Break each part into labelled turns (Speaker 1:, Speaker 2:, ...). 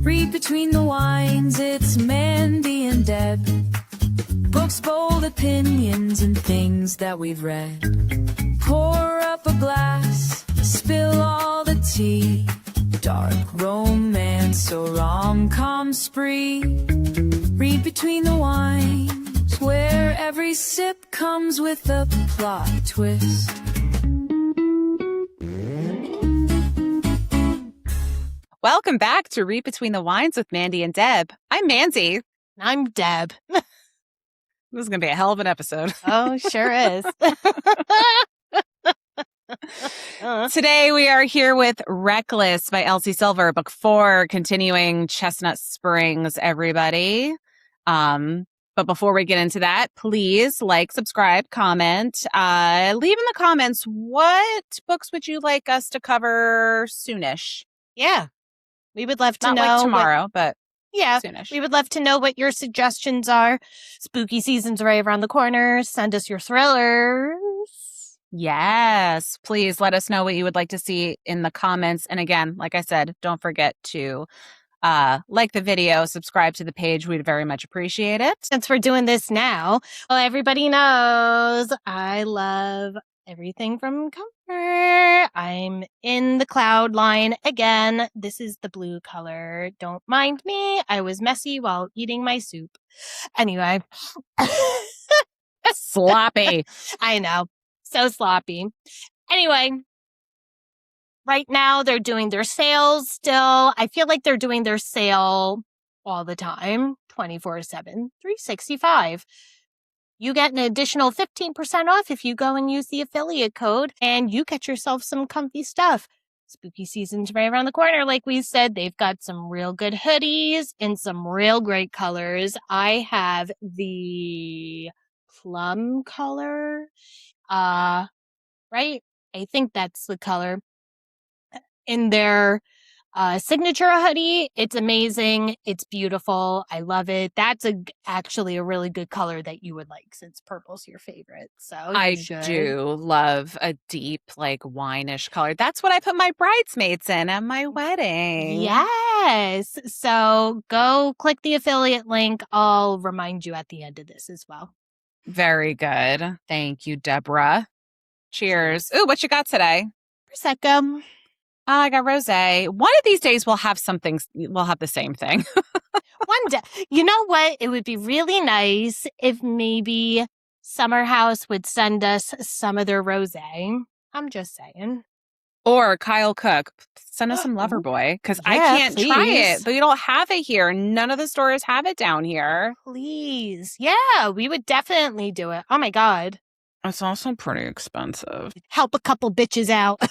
Speaker 1: Read between the wines, it's Mandy and Deb. Books, bold opinions, and things that we've read. Pour up a glass, spill all the tea. Dark romance or rom-com spree. Read between the wines, where every sip comes with a plot twist.
Speaker 2: Welcome back to Read Between the Wines with Mandy and Deb. I'm Mandy.
Speaker 3: I'm Deb.
Speaker 2: This is going to be a hell of an episode.
Speaker 3: Oh, sure is.
Speaker 2: Today we are here with Hecklers by Elsie Silver, book 4, continuing Chestnut Springs, everybody. But before we get into that, please like, subscribe, comment. Leave in the comments, what books would you like us to cover soonish?
Speaker 3: Yeah. We would love to
Speaker 2: Not
Speaker 3: know.
Speaker 2: like tomorrow, but
Speaker 3: yeah,
Speaker 2: soonish.
Speaker 3: we would love to know what your suggestions are. Spooky season's right around the corner. Send us your thrillers.
Speaker 2: Yes, please let us know what you would like to see in the comments. And again, like I said, don't forget to like the video, subscribe to the page. We'd very much appreciate it.
Speaker 3: Since we're doing this now, well, everybody knows I love everything from comfort. I'm in the cloud line again. This is the blue color. Don't mind me. I was messy while eating my soup. Anyway.
Speaker 2: Sloppy.
Speaker 3: I know. So sloppy. Anyway. Right now, they're doing their sales still. I feel like they're doing their sale all the time, 24/7, 365. You get an additional 15% off if you go and use the affiliate code, and you get yourself some comfy stuff. Spooky season's right around the corner, like we said. They've got some real good hoodies in some real great colors. I have the plum color, right? I think that's the color. In their signature hoodie. It's amazing. It's beautiful. I love it. That's actually a really good color that you would like, since purple's your favorite. So
Speaker 2: I do love a deep, like, wine-ish color. That's what I put my bridesmaids in at my wedding.
Speaker 3: Yes. So go click the affiliate link. I'll remind you at the end of this as well.
Speaker 2: Very good. Thank you, Deborah. Cheers. Ooh, what you got today?
Speaker 3: Prosecco.
Speaker 2: I got rosé. One of these days we'll have something. We'll have the same thing.
Speaker 3: One day. You know what? It would be really nice if maybe Summer House would send us some of their rosé. I'm just saying.
Speaker 2: Or Kyle Cook, send us some Loverboy, because I can't try it. But you don't have it here. None of the stores have it down here.
Speaker 3: Please. Yeah, we would definitely do it. Oh my God.
Speaker 2: It's also pretty expensive.
Speaker 3: Help a couple bitches out.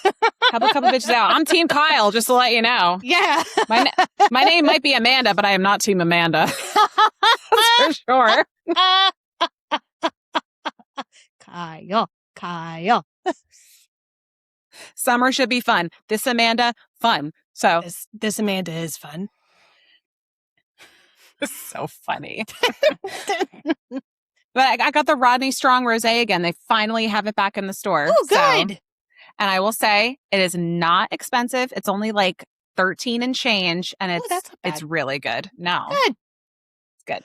Speaker 2: Help a couple bitches out. I'm Team Kyle, just to let you know.
Speaker 3: Yeah.
Speaker 2: My name might be Amanda, but I am not Team Amanda. That's for sure.
Speaker 3: Kyle.
Speaker 2: Summer should be fun. This Amanda, fun. So
Speaker 3: this Amanda is fun.
Speaker 2: It's so funny. But I got the Rodney Strong Rosé again. They finally have it back in the store.
Speaker 3: Oh, good.
Speaker 2: And I will say it is not expensive. It's only like $13 and change, and it's really good. No.
Speaker 3: Good.
Speaker 2: It's good.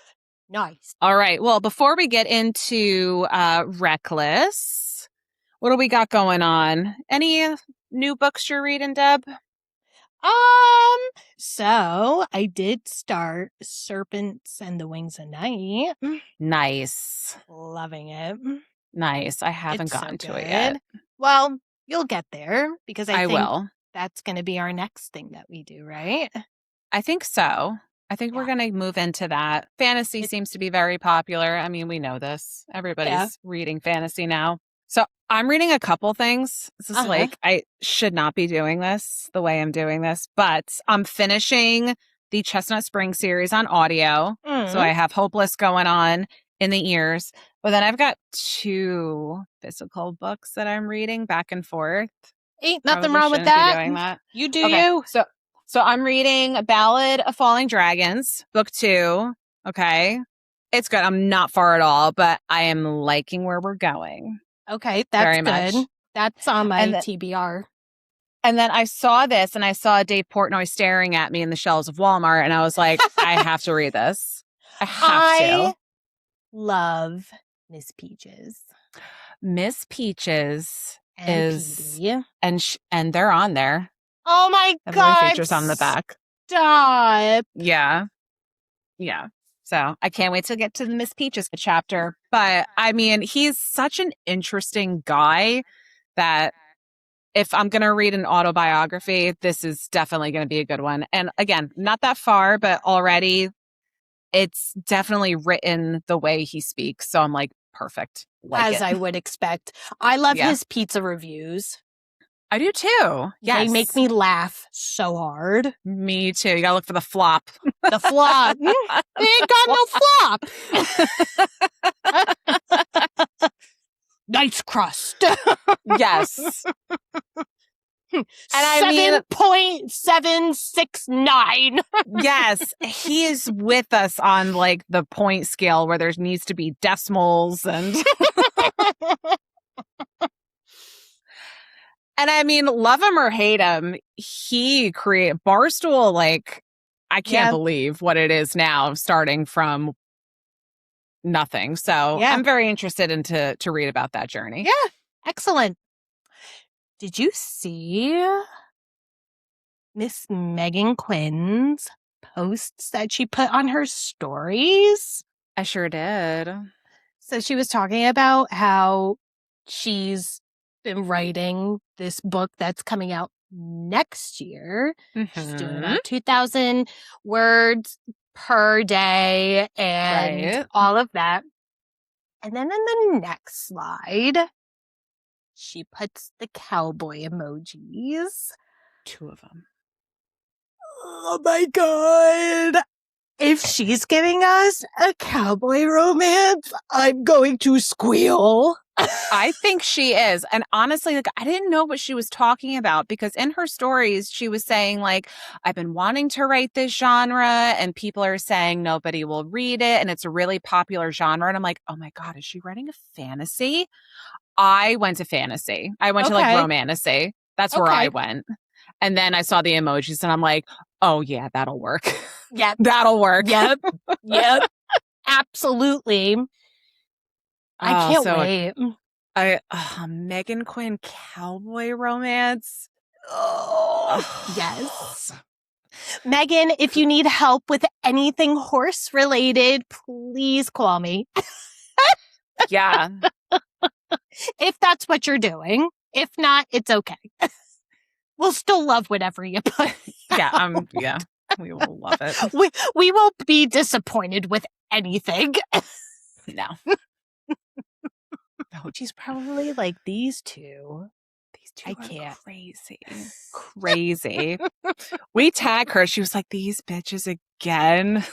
Speaker 3: Nice.
Speaker 2: All right. Well, before we get into Hecklers, what do we got going on? Any new books you're reading, Deb?
Speaker 3: So I did start Serpents and the Wings of Night.
Speaker 2: Nice.
Speaker 3: Loving it.
Speaker 2: Nice. I haven't gotten to it yet.
Speaker 3: Well, you'll get there, because I think
Speaker 2: will.
Speaker 3: That's going to be our next thing that we do, right?
Speaker 2: I think so. I think we're going to move into that. Fantasy seems to be very popular. I mean, we know this. Everybody's reading fantasy now. So I'm reading a couple things. This is like, I should not be doing this the way I'm doing this, but I'm finishing the Chestnut Springs series on audio. So I have Hopeless going on in the ears. But then I've got 2 physical books that I'm reading back and forth.
Speaker 3: Ain't nothing wrong with that.
Speaker 2: Doing that.
Speaker 3: You do you.
Speaker 2: So I'm reading A Ballad of Falling Dragons, book 2. Okay. It's good. I'm not far at all, but I am liking where we're going.
Speaker 3: Okay, that's
Speaker 2: very
Speaker 3: good.
Speaker 2: Much.
Speaker 3: That's on my TBR.
Speaker 2: And then I saw this and I saw Dave Portnoy staring at me in the shelves of Walmart. And I was like, I have to read this. I have to.
Speaker 3: Love Miss Peaches.
Speaker 2: Miss Peaches
Speaker 3: And
Speaker 2: is,
Speaker 3: Petey.
Speaker 2: and they're on there.
Speaker 3: Oh my
Speaker 2: Heavily
Speaker 3: God.
Speaker 2: features on the back.
Speaker 3: Stop.
Speaker 2: Yeah. Yeah. So I can't wait to get to the Miss Peaches chapter. But I mean, he's such an interesting guy that if I'm going to read an autobiography, this is definitely going to be a good one. And again, not that far, but already it's definitely written the way he speaks. So I'm like, perfect.
Speaker 3: As I would expect. I love his pizza reviews.
Speaker 2: I do too. Yes.
Speaker 3: They make me laugh so hard.
Speaker 2: Me too. You got to look for the flop.
Speaker 3: The flop. They ain't got no flop. Nice crust.
Speaker 2: Yes.
Speaker 3: And I mean 7.769.
Speaker 2: Yes, he is with us on like the point scale where there needs to be decimals and and I mean, love him or hate him, he created Barstool. Like, I can't believe what it is now, starting from nothing. So I'm very interested to read about that journey.
Speaker 3: Yeah, excellent. Did you see Miss Megan Quinn's posts that she put on her stories?
Speaker 2: I sure did.
Speaker 3: So she was talking about how she's been writing this book that's coming out next year.
Speaker 2: Mm-hmm.
Speaker 3: She's doing about 2,000 words per day and all of that. And then in the next slide, she puts the cowboy emojis.
Speaker 2: 2 of them.
Speaker 3: Oh my God. If she's giving us a cowboy romance, I'm going to squeal.
Speaker 2: I think she is. And honestly, like, I didn't know what she was talking about, because in her stories, she was saying, like, I've been wanting to write this genre and people are saying nobody will read it. And it's a really popular genre. And I'm like, oh my God, is she writing a fantasy? I went to fantasy. I went to like romantasy. That's where I went. And then I saw the emojis and I'm like, oh yeah, that'll work.
Speaker 3: Yeah.
Speaker 2: That'll work.
Speaker 3: Yep. Yep. Absolutely. I can't wait.
Speaker 2: Megan Quinn cowboy romance.
Speaker 3: Oh, yes. Megan, if you need help with anything horse related, please call me.
Speaker 2: Yeah.
Speaker 3: If that's what you're doing. If not, it's okay. We'll still love whatever you put.
Speaker 2: Yeah, we will love it.
Speaker 3: We won't be disappointed with anything.
Speaker 2: No.
Speaker 3: She's probably like, these two
Speaker 2: I
Speaker 3: are
Speaker 2: can't. Crazy. We tag her. She was like, these bitches again.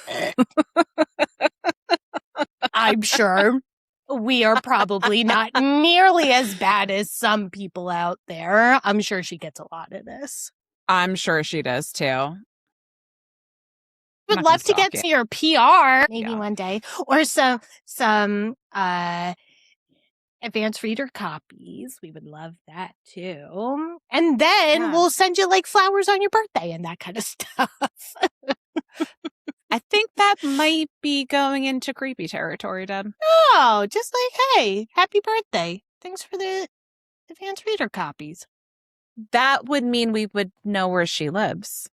Speaker 3: I'm sure we are probably not nearly as bad as some people out there. I'm sure she gets a lot of this.
Speaker 2: I'm sure she does too.
Speaker 3: Would love to get to your PR maybe one day, or some advanced reader copies. We would love that too. And then we'll send you like flowers on your birthday and that kind of stuff.
Speaker 2: I think that might be going into creepy territory, Deb.
Speaker 3: Oh, just like, hey, happy birthday. Thanks for the advanced reader copies.
Speaker 2: That would mean we would know where she lives.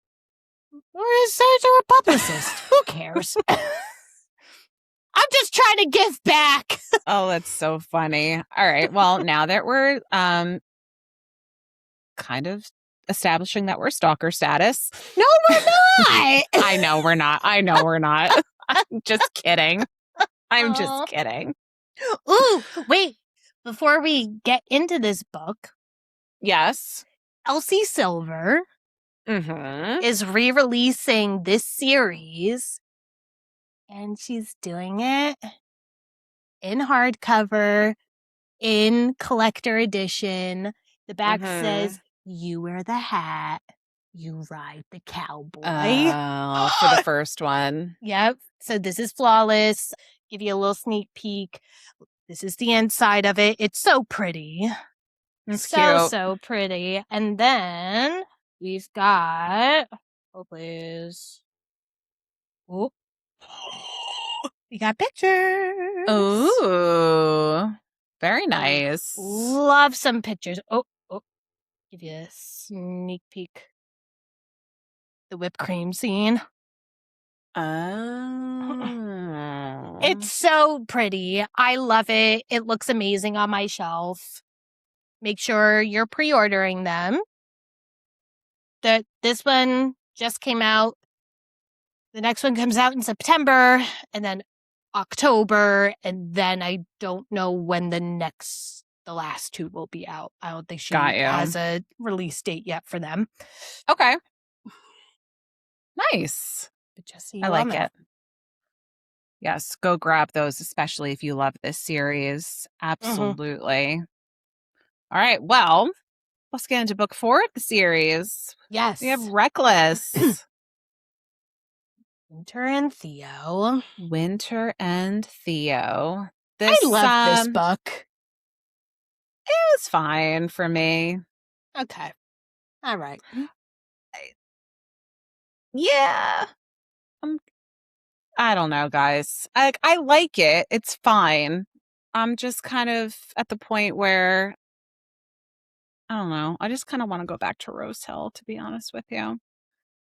Speaker 3: Or is her publicist? Who cares? I'm just trying to give back.
Speaker 2: Oh, that's so funny. All right. Well, now that we're kind of establishing that we're stalker status.
Speaker 3: No, we're not.
Speaker 2: I know we're not. I'm just kidding. I'm just kidding.
Speaker 3: Ooh, wait. Before we get into this book.
Speaker 2: Yes.
Speaker 3: Elsie Silver is re-releasing this series. And she's doing it in hardcover, in collector edition. The back says, you wear the hat, you ride the cowboy.
Speaker 2: Oh, for the first one.
Speaker 3: Yep. So this is flawless. Give you a little sneak peek. This is the inside of it. It's so pretty.
Speaker 2: It's
Speaker 3: so pretty. And then we've got, oh please. Oh, we got pictures.
Speaker 2: Ooh, very nice.
Speaker 3: Love some pictures. Oh, give you a sneak peek. The whipped cream scene.
Speaker 2: Oh.
Speaker 3: It's so pretty. I love it. It looks amazing on my shelf. Make sure you're pre-ordering them. This one just came out. The next one comes out in September, and then October, and then I don't know when the last two will be out. I don't think she has a release date yet for them.
Speaker 2: Okay. Nice.
Speaker 3: But just so
Speaker 2: I like it. Yes, go grab those, especially if you love this series. Absolutely. All right, well, let's get into book 4 of the series.
Speaker 3: Yes.
Speaker 2: We have Reckless.
Speaker 3: Winter and Theo.
Speaker 2: I
Speaker 3: love this book.
Speaker 2: It was fine for me.
Speaker 3: Okay. All right.
Speaker 2: Yeah. I don't know, guys. I like it. It's fine. I'm just kind of at the point where, I don't know. I just kind of want to go back to Rose Hill, to be honest with you.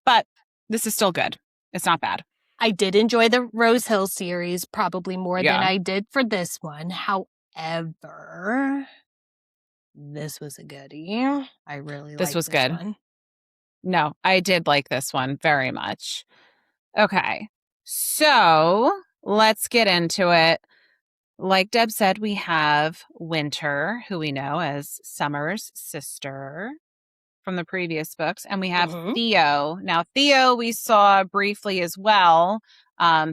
Speaker 2: But this is still good. It's not bad.
Speaker 3: I did enjoy the Rose Hill series probably more than I did for this one. However, this was a goodie. I really liked this was good. One.
Speaker 2: No, I did like this one very much. Okay. So let's get into it. Like Deb said, we have Winter, who we know as Summer's sister from the previous books. And we have Theo. Now, Theo we saw briefly as well,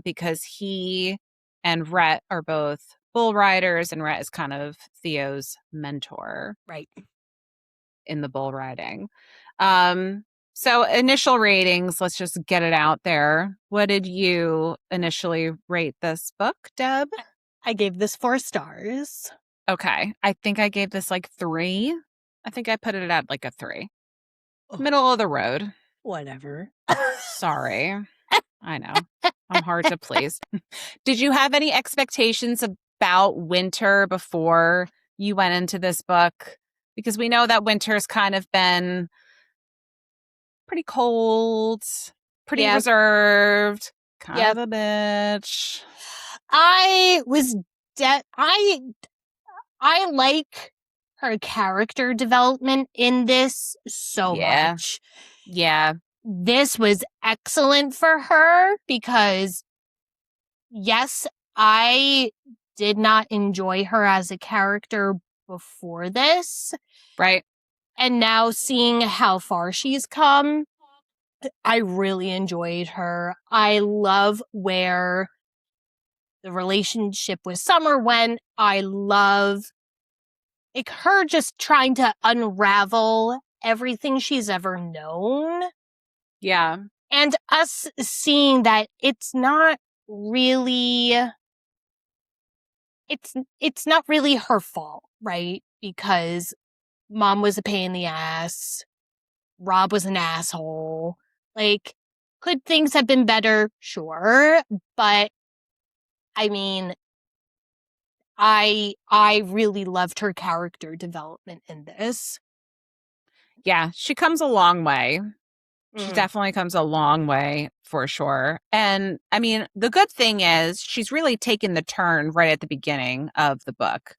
Speaker 2: because he and Rhett are both bull riders, and Rhett is kind of Theo's mentor.
Speaker 3: Right.
Speaker 2: In the bull riding. So initial ratings, let's just get it out there. What did you initially rate this book, Deb?
Speaker 3: I gave this 4 stars.
Speaker 2: Okay. I think I gave this like 3. I think I put it at like a 3. Middle of the road.
Speaker 3: Whatever.
Speaker 2: Sorry. I know. I'm hard to please. Did you have any expectations about Winter before you went into this book? Because we know that Winter's kind of been pretty cold, pretty reserved, kind of a bitch.
Speaker 3: I like her character development in this so much.
Speaker 2: Yeah.
Speaker 3: This was excellent for her because, yes, I did not enjoy her as a character before this.
Speaker 2: Right.
Speaker 3: And now seeing how far she's come, I really enjoyed her. I love where the relationship with Summer went. I love like her just trying to unravel everything she's ever known.
Speaker 2: Yeah.
Speaker 3: And us seeing that it's not really her fault, right? Because Mom was a pain in the ass. Rob was an asshole. Like, could things have been better? Sure. But, I mean, I really loved her character development in this.
Speaker 2: Yeah, she comes a long way. She definitely comes a long way for sure. And I mean, the good thing is she's really taken the turn right at the beginning of the book.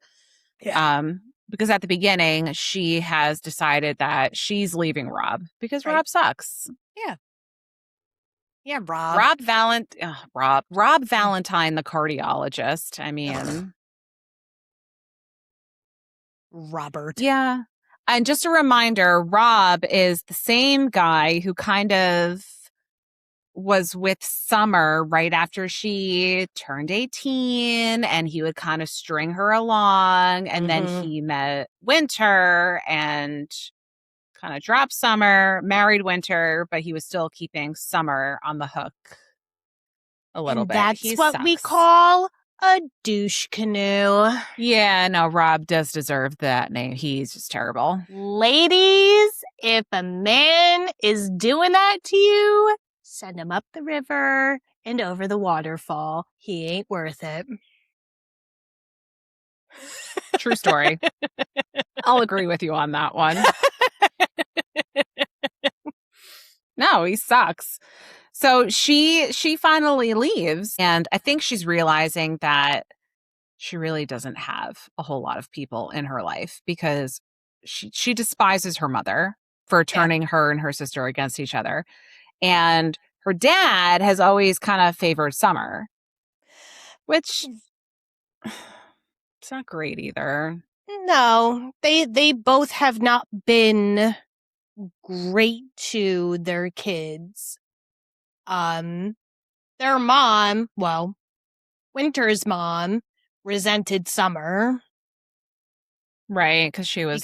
Speaker 3: Yeah.
Speaker 2: Because at the beginning, she has decided that she's leaving Rob because Rob sucks.
Speaker 3: Yeah. Yeah, Rob.
Speaker 2: Rob Valentine, the cardiologist. I mean,
Speaker 3: Robert.
Speaker 2: Yeah. And just a reminder, Rob is the same guy who kind of was with Summer right after she turned 18, and he would kind of string her along. And then he met Winter and kind of dropped Summer, married Winter, but he was still keeping Summer on the hook a little bit.
Speaker 3: That's what we call a douche canoe.
Speaker 2: Yeah, no, Rob does deserve that name. He's just terrible.
Speaker 3: Ladies, if a man is doing that to you, send him up the river and over the waterfall. He ain't worth it.
Speaker 2: True story. I'll agree with you on that one. No, he sucks. So she finally leaves, and I think she's realizing that she really doesn't have a whole lot of people in her life because she despises her mother for turning her and her sister against each other. And her dad has always kind of favored Summer, which it's not great either.
Speaker 3: No, they both have not been great to their kids. Their mom, well, Winter's mom, resented Summer.
Speaker 2: Right, because she was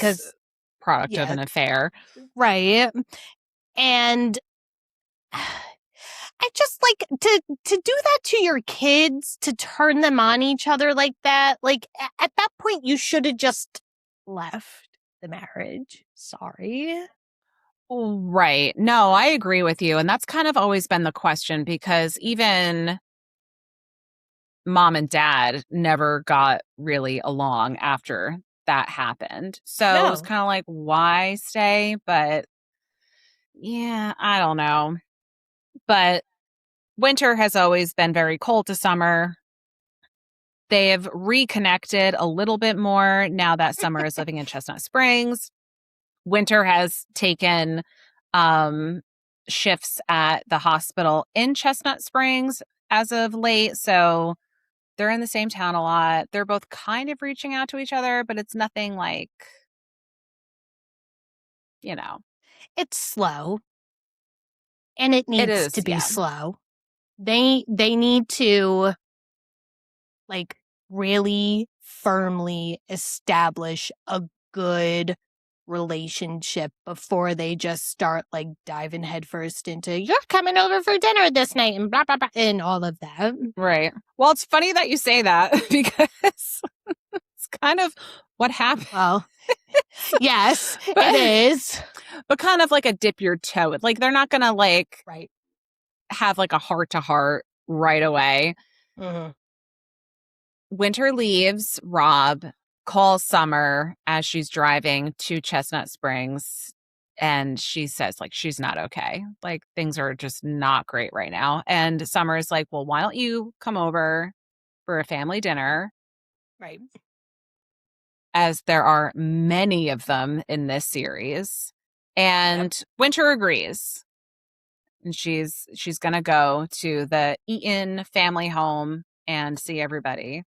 Speaker 2: product of an affair.
Speaker 3: Right. And I just like to do that to your kids, to turn them on each other like that. Like at that point, you should have just left the marriage. Sorry.
Speaker 2: Right. No, I agree with you. And that's kind of always been the question because even mom and dad never got really along after that happened. So it was kind of like, why stay? But yeah, I don't know. But Winter has always been very cold to Summer. They have reconnected a little bit more now that Summer is living in Chestnut Springs. Winter has taken shifts at the hospital in Chestnut Springs as of late. So they're in the same town a lot. They're both kind of reaching out to each other, but it's nothing like, you know.
Speaker 3: It's slow. And it needs to be slow. They need to like really firmly establish a good relationship before they just start like diving headfirst into you're coming over for dinner this night and blah blah blah and all of that.
Speaker 2: Right. Well, it's funny that you say that because it's kind of what happened.
Speaker 3: Well, yes, it is.
Speaker 2: But kind of like a dip your toe. Like they're not gonna like have like a heart to heart right away.
Speaker 3: Mm-hmm.
Speaker 2: Winter leaves. Rob calls Summer as she's driving to Chestnut Springs, and she says like she's not okay. Like things are just not great right now. And Summer is like, well, why don't you come over for a family dinner?
Speaker 3: Right.
Speaker 2: As there are many of them in this series. And Winter agrees. And she's going to go to the Eaton family home and see everybody.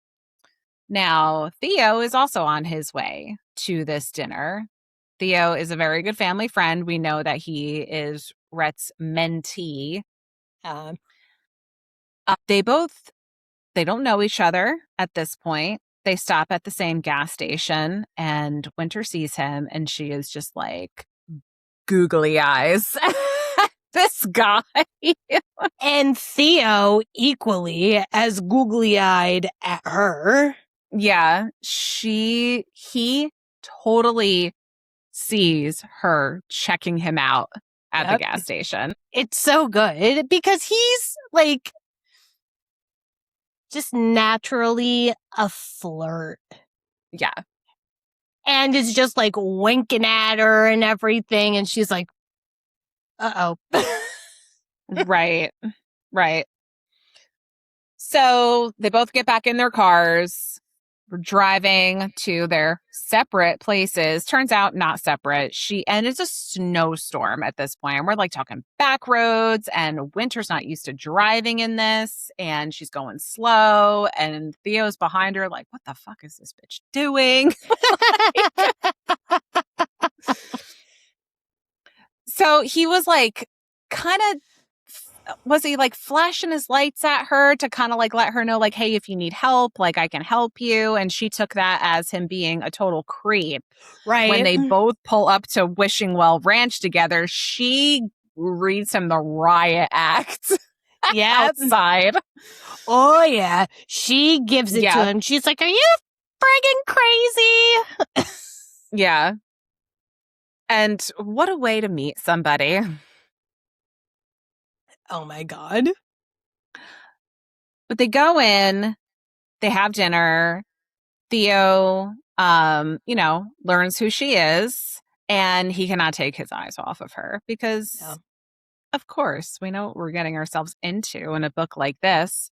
Speaker 2: Now, Theo is also on his way to this dinner. Theo is a very good family friend. We know that he is Rhett's mentee. They don't know each other at this point. They stop at the same gas station and Winter sees him and she is just like googly eyes. This guy.
Speaker 3: And Theo equally as googly eyed at her.
Speaker 2: Yeah, he totally sees her checking him out at the gas station.
Speaker 3: It's so good because he's like just naturally a flirt.
Speaker 2: Yeah.
Speaker 3: And is just like winking at her and everything. And she's like, uh-oh.
Speaker 2: Right. So they both get back in their cars. We're driving to their separate places. Turns out not separate. And it's a snowstorm at this point. And we're like talking back roads and Winter's not used to driving in this. And she's going slow. And Theo's behind her like, what the fuck is this bitch doing? So he was like was he like flashing his lights at her to kind of like let her know like, hey, if you need help, like I can help you. And she took that as him being a total creep.
Speaker 3: Right.
Speaker 2: When they both pull up to Wishing Well Ranch together, she reads him the riot act.
Speaker 3: Yeah.
Speaker 2: outside.
Speaker 3: Oh, yeah. She gives it to him. She's like, are you friggin' crazy?
Speaker 2: Yeah. And what a way to meet somebody.
Speaker 3: Oh, my God.
Speaker 2: But they go in, they have dinner. Theo, learns who she is, and he cannot take his eyes off of her because, of course, we know what we're getting ourselves into in a book like this.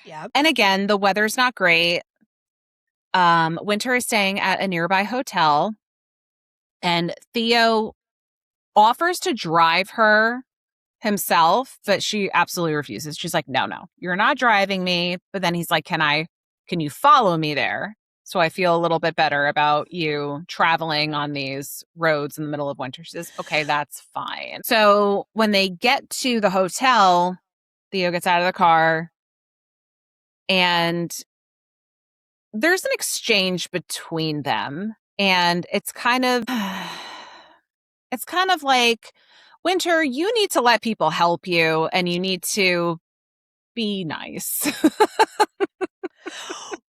Speaker 3: Yeah.
Speaker 2: And again, the weather's not great. Winter is staying at a nearby hotel, and Theo offers to drive her himself, but she absolutely refuses. She's like, no, you're not driving me. But then he's like, can you follow me there? So I feel a little bit better about you traveling on these roads in the middle of winter. She says, okay, that's fine. So when they get to the hotel, Theo gets out of the car and there's an exchange between them. And it's kind of like, Winter, you need to let people help you and you need to be nice.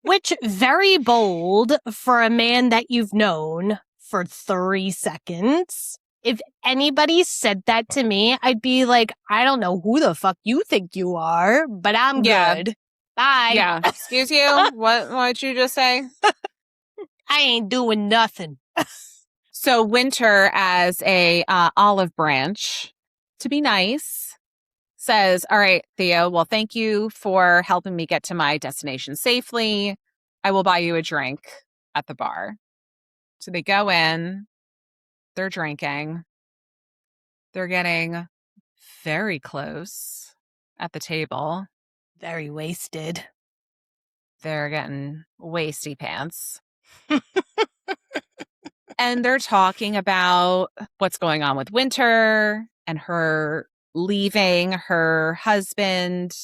Speaker 3: Which, very bold for a man that you've known for 3 seconds. If anybody said that to me, I'd be like, I don't know who the fuck you think you are, but I'm good. Bye.
Speaker 2: Yeah. Excuse you? What'd you just say?
Speaker 3: I ain't doing nothing.
Speaker 2: So Winter, as a olive branch, to be nice, says, all right, Theo, well, thank you for helping me get to my destination safely. I will buy you a drink at the bar. So they go in, they're drinking, they're getting very close at the table.
Speaker 3: Very wasted.
Speaker 2: They're getting wasty pants. And they're talking about what's going on with Winter and her leaving her husband.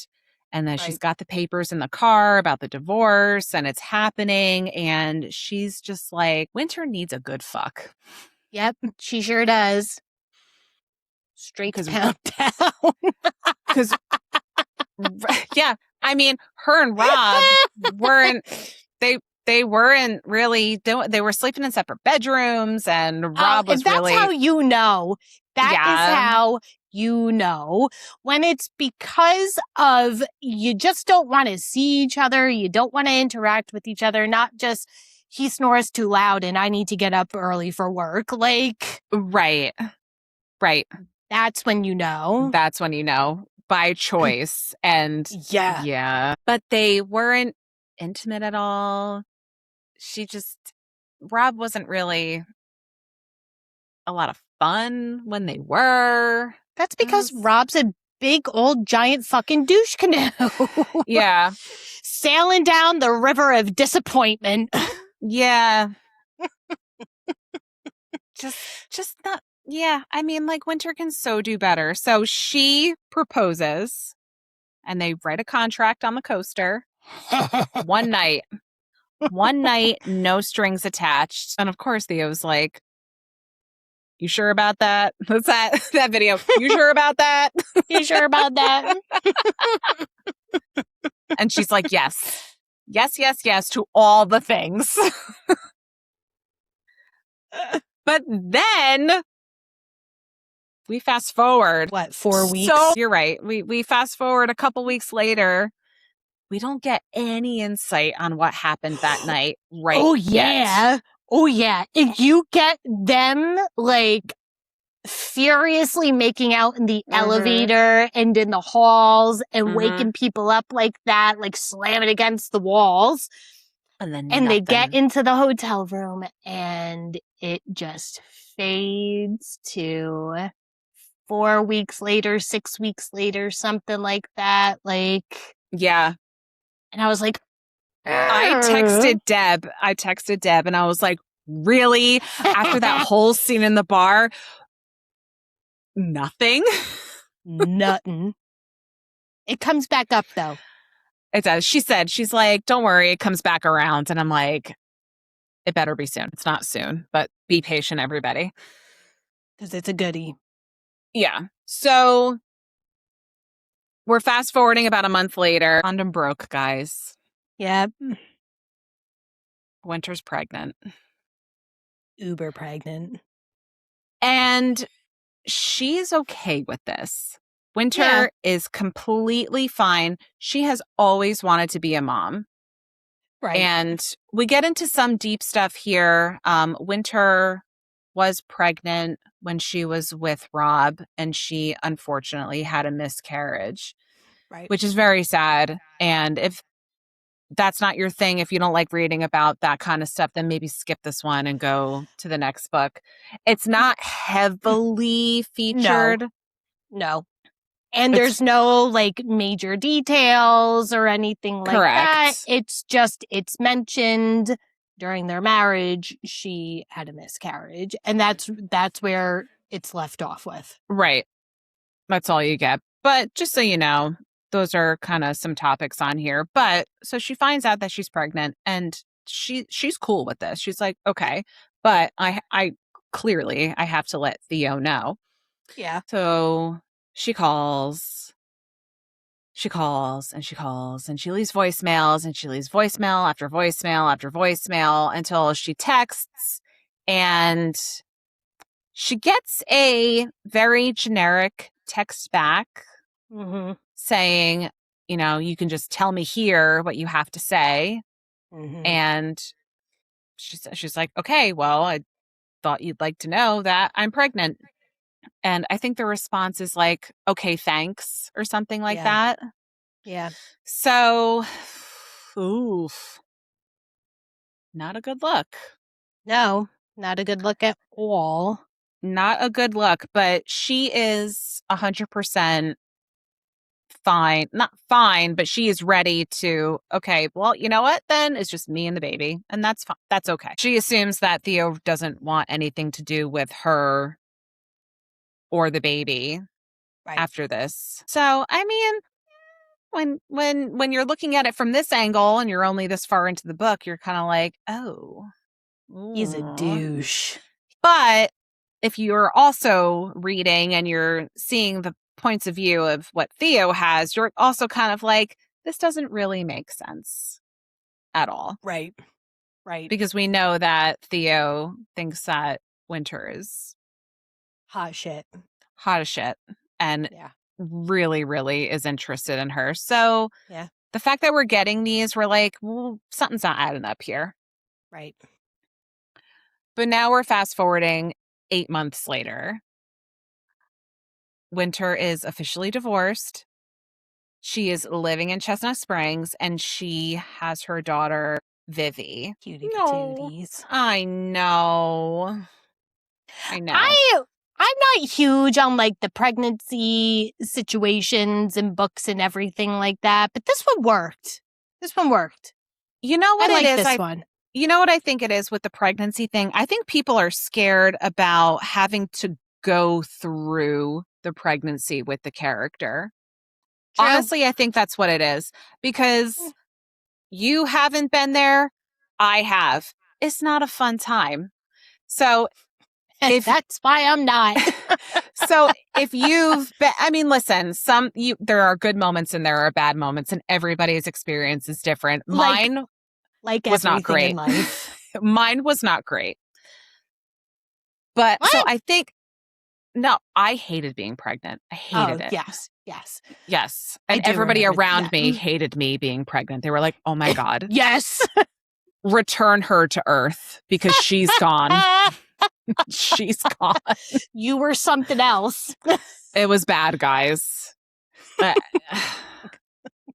Speaker 2: And then she's got the papers in the car about the divorce and it's happening. And she's just like, Winter needs a good fuck.
Speaker 3: Yep, she sure does. Straight to pound down.
Speaker 2: Because, yeah, I mean, her and Rob weren't, they weren't really doing, they were sleeping in separate bedrooms and Rob was
Speaker 3: that's
Speaker 2: really.
Speaker 3: That's how you know. That is how you know. When it's because of you just don't want to see each other, you don't want to interact with each other, not just he snores too loud and I need to get up early for work. Like.
Speaker 2: Right.
Speaker 3: That's when you know.
Speaker 2: That's when you know. By choice. And yeah. But they weren't intimate at all. Rob wasn't really a lot of fun when they were.
Speaker 3: That's because Rob's a big old giant fucking douche canoe.
Speaker 2: Yeah.
Speaker 3: Sailing down the river of disappointment.
Speaker 2: Yeah. just not. Yeah. I mean, like, Winter can so do better. So she proposes and they write a contract on the coaster. One night, no strings attached. And of course, Theo's like, you sure about that? What's that video? You sure about that?
Speaker 3: You sure about that?
Speaker 2: And she's like, yes, to all the things. But then we fast forward.
Speaker 3: What, 4 weeks?
Speaker 2: So you're right. We fast forward a couple weeks later. We don't get any insight on what happened that night. Right.
Speaker 3: Oh, yeah.
Speaker 2: Yet.
Speaker 3: Oh, yeah. And you get them, like, furiously making out in the elevator and in the halls and waking people up like that, like slamming against the walls. And they get into the hotel room and it just fades to 4 weeks later, 6 weeks later, something like that. Like,
Speaker 2: yeah.
Speaker 3: And I was like,
Speaker 2: I texted Deb and I was like, really? After that whole scene in the bar, nothing?
Speaker 3: Nothing. It comes back up though.
Speaker 2: It does. She said, she's like, don't worry, it comes back around. And I'm like, it better be soon. It's not soon, but be patient, everybody.
Speaker 3: Because it's a goodie.
Speaker 2: Yeah. So We're fast forwarding about a month later. Condom broke, guys.
Speaker 3: Yeah.
Speaker 2: Winter's pregnant.
Speaker 3: Uber pregnant.
Speaker 2: And she's okay with this. Winter is completely fine. She has always wanted to be a mom.
Speaker 3: Right.
Speaker 2: And we get into some deep stuff here. Winter was pregnant when she was with Rob, and she unfortunately had a miscarriage,
Speaker 3: Right.
Speaker 2: which is very sad. And if that's not your thing, if you don't like reading about that kind of stuff, then maybe skip this one and go to the next book. It's not heavily featured.
Speaker 3: No. And there's no like major details or anything like that. It's mentioned during their marriage, she had a miscarriage. And that's where it's left off with.
Speaker 2: Right. That's all you get. But just so you know, those are kind of some topics on here. But so she finds out that she's pregnant, and she's cool with this. She's like, okay, but I clearly I have to let Theo know.
Speaker 3: Yeah.
Speaker 2: So she calls and she calls and she leaves voicemails and she leaves voicemail after voicemail after voicemail until she texts, and she gets a very generic text back saying, you know, you can just tell me here what you have to say. And she's like, okay, well, I thought you'd like to know that I'm pregnant. And I think the response is like, okay, thanks, or something like that.
Speaker 3: Yeah.
Speaker 2: So, oof, not a good look.
Speaker 3: No, not a good look at all.
Speaker 2: Not a good look, but she is 100% fine. Not fine, but she is ready to, okay, well, you know what then? It's just me and the baby, and that's fine. That's okay. She assumes that Theo doesn't want anything to do with her or the baby after this. So, I mean, when you're looking at it from this angle and you're only this far into the book, you're kind of like, oh,
Speaker 3: he's a douche.
Speaker 2: But if you're also reading and you're seeing the points of view of what Theo has, you're also kind of like, this doesn't really make sense at all.
Speaker 3: Right.
Speaker 2: Because we know that Theo thinks that Winter is
Speaker 3: hot as shit.
Speaker 2: And really, really is interested in her. So the fact that we're getting these, we're like, well, something's not adding up here.
Speaker 3: Right.
Speaker 2: But now we're fast forwarding 8 months later. Winter is officially divorced. She is living in Chestnut Springs, and she has her daughter, Vivi.
Speaker 3: Cutie patooties.
Speaker 2: I know.
Speaker 3: I'm not huge on like the pregnancy situations and books and everything like that, but this one worked.
Speaker 2: You know what
Speaker 3: I
Speaker 2: it
Speaker 3: like
Speaker 2: is?
Speaker 3: this one.
Speaker 2: You know what I think it is with the pregnancy thing? I think people are scared about having to go through the pregnancy with the character.
Speaker 3: True.
Speaker 2: Honestly, I think that's what it is. Because you haven't been there. I have. It's not a fun time. So
Speaker 3: that's why I'm not.
Speaker 2: So if you've been, I mean, listen, there are good moments and there are bad moments, and everybody's experience is different. Mine was not great.
Speaker 3: In life.
Speaker 2: Mine was not great. But
Speaker 3: what?
Speaker 2: So I think, no, I hated being pregnant. I hated it. Yes. And everybody around me hated me being pregnant. They were like, oh my God.
Speaker 3: Yes.
Speaker 2: Return her to Earth because she's gone. She's gone.
Speaker 3: You were something else.
Speaker 2: It was bad, guys.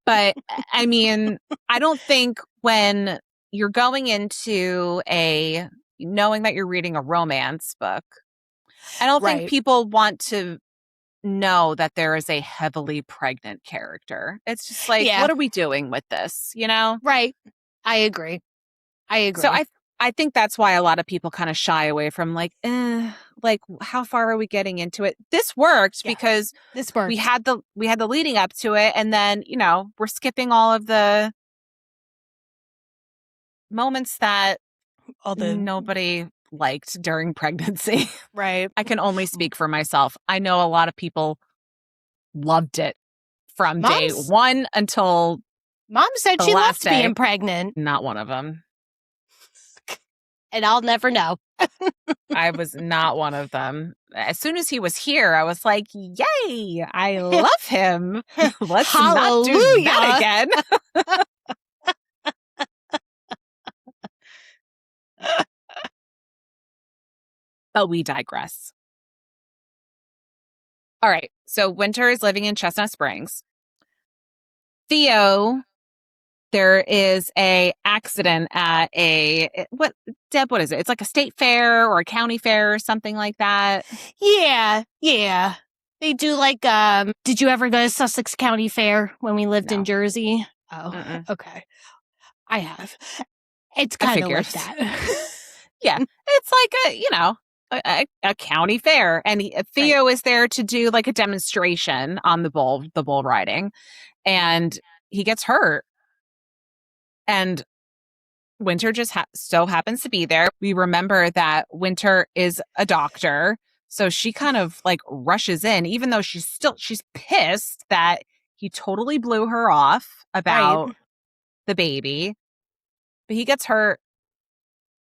Speaker 2: But I mean, I don't think when you're going into knowing that you're reading a romance book, I don't think people want to know that there is a heavily pregnant character. It's just like, what are we doing with this? You know?
Speaker 3: Right. I agree.
Speaker 2: So I think that's why a lot of people kind of shy away from like how far are we getting into it? This worked because we had the leading up to it, and then, you know, we're skipping all of the moments that nobody liked during pregnancy.
Speaker 3: Right.
Speaker 2: I can only speak for myself. I know a lot of people loved it from day one until
Speaker 3: Mom said
Speaker 2: the
Speaker 3: she
Speaker 2: last
Speaker 3: loved
Speaker 2: day.
Speaker 3: being pregnant.
Speaker 2: Not one of them.
Speaker 3: And I'll never know.
Speaker 2: I was not one of them. As soon as he was here, I was like, yay, I love him. Let's not do that again. But we digress. All right. So Winter is living in Chestnut Springs. Theo, there is a accident at what is it? It's like a state fair or a county fair or something like that.
Speaker 3: Yeah. They do like, did you ever go to Sussex County Fair when we lived in Jersey? Oh, okay. I have. It's kind of like that.
Speaker 2: Yeah. It's like a county fair. And Theo is there to do like a demonstration on the bull riding. And he gets hurt. And Winter just so happens to be there. We remember that Winter is a doctor. So she kind of like rushes in, even though she's pissed that he totally blew her off about the baby. But he gets hurt.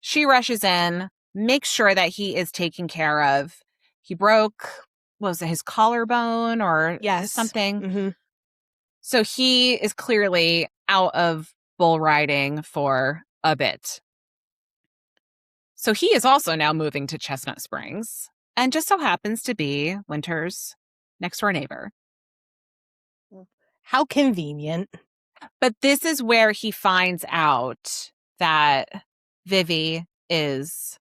Speaker 2: She rushes in, makes sure that he is taken care of. He broke, was it his collarbone or something?
Speaker 3: Mm-hmm.
Speaker 2: So he is clearly out of bull riding for a bit. So he is also now moving to Chestnut Springs and just so happens to be Winter's next door neighbor.
Speaker 3: How convenient.
Speaker 2: But this is where he finds out that Vivi is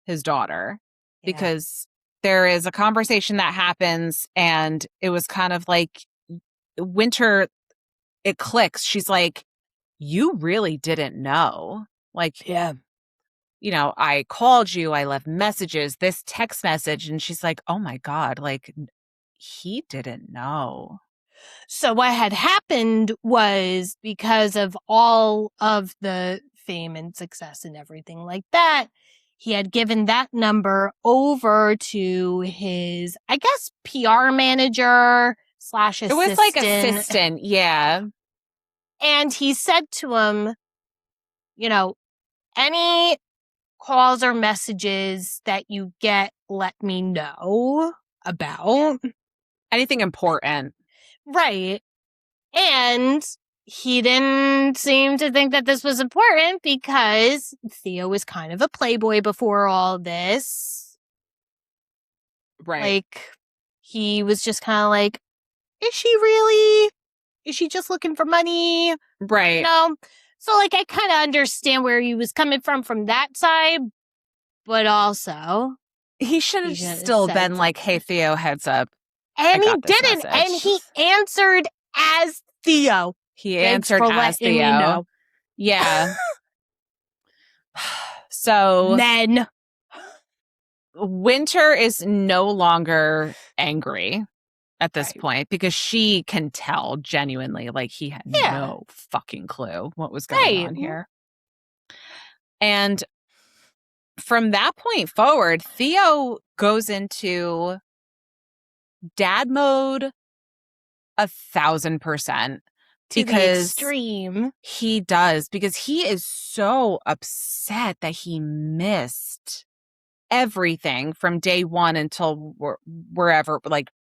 Speaker 2: his daughter because there is a conversation that happens and it was kind of like Winter, it clicks. She's like, you really didn't know. Like, I called you, I left messages, this text message. And she's like, oh my God, like he didn't know.
Speaker 3: So what had happened was because of all of the fame and success and everything like that, he had given that number over to his, I guess, PR manager / assistant.
Speaker 2: It was like assistant, yeah.
Speaker 3: And he said to him, any calls or messages that you get, let me know about.
Speaker 2: Anything important.
Speaker 3: Right. And he didn't seem to think that this was important because Theo was kind of a playboy before all this.
Speaker 2: Right.
Speaker 3: Like, he was just kind of like, is she really? Is she just looking for money?
Speaker 2: Right.
Speaker 3: So, like, I kind of understand where he was coming from that side, but also...
Speaker 2: He should have still been like, hey, Theo, heads up.
Speaker 3: And he didn't. And he answered as Theo.
Speaker 2: He answered as Theo. Yeah. So
Speaker 3: then
Speaker 2: Winter is no longer angry at this point because she can tell genuinely, like he had no fucking clue what was going on here. And from that point forward, Theo goes into dad mode 1,000%.
Speaker 3: To the extreme.
Speaker 2: He does, because he is so upset that he missed everything from day one until wherever,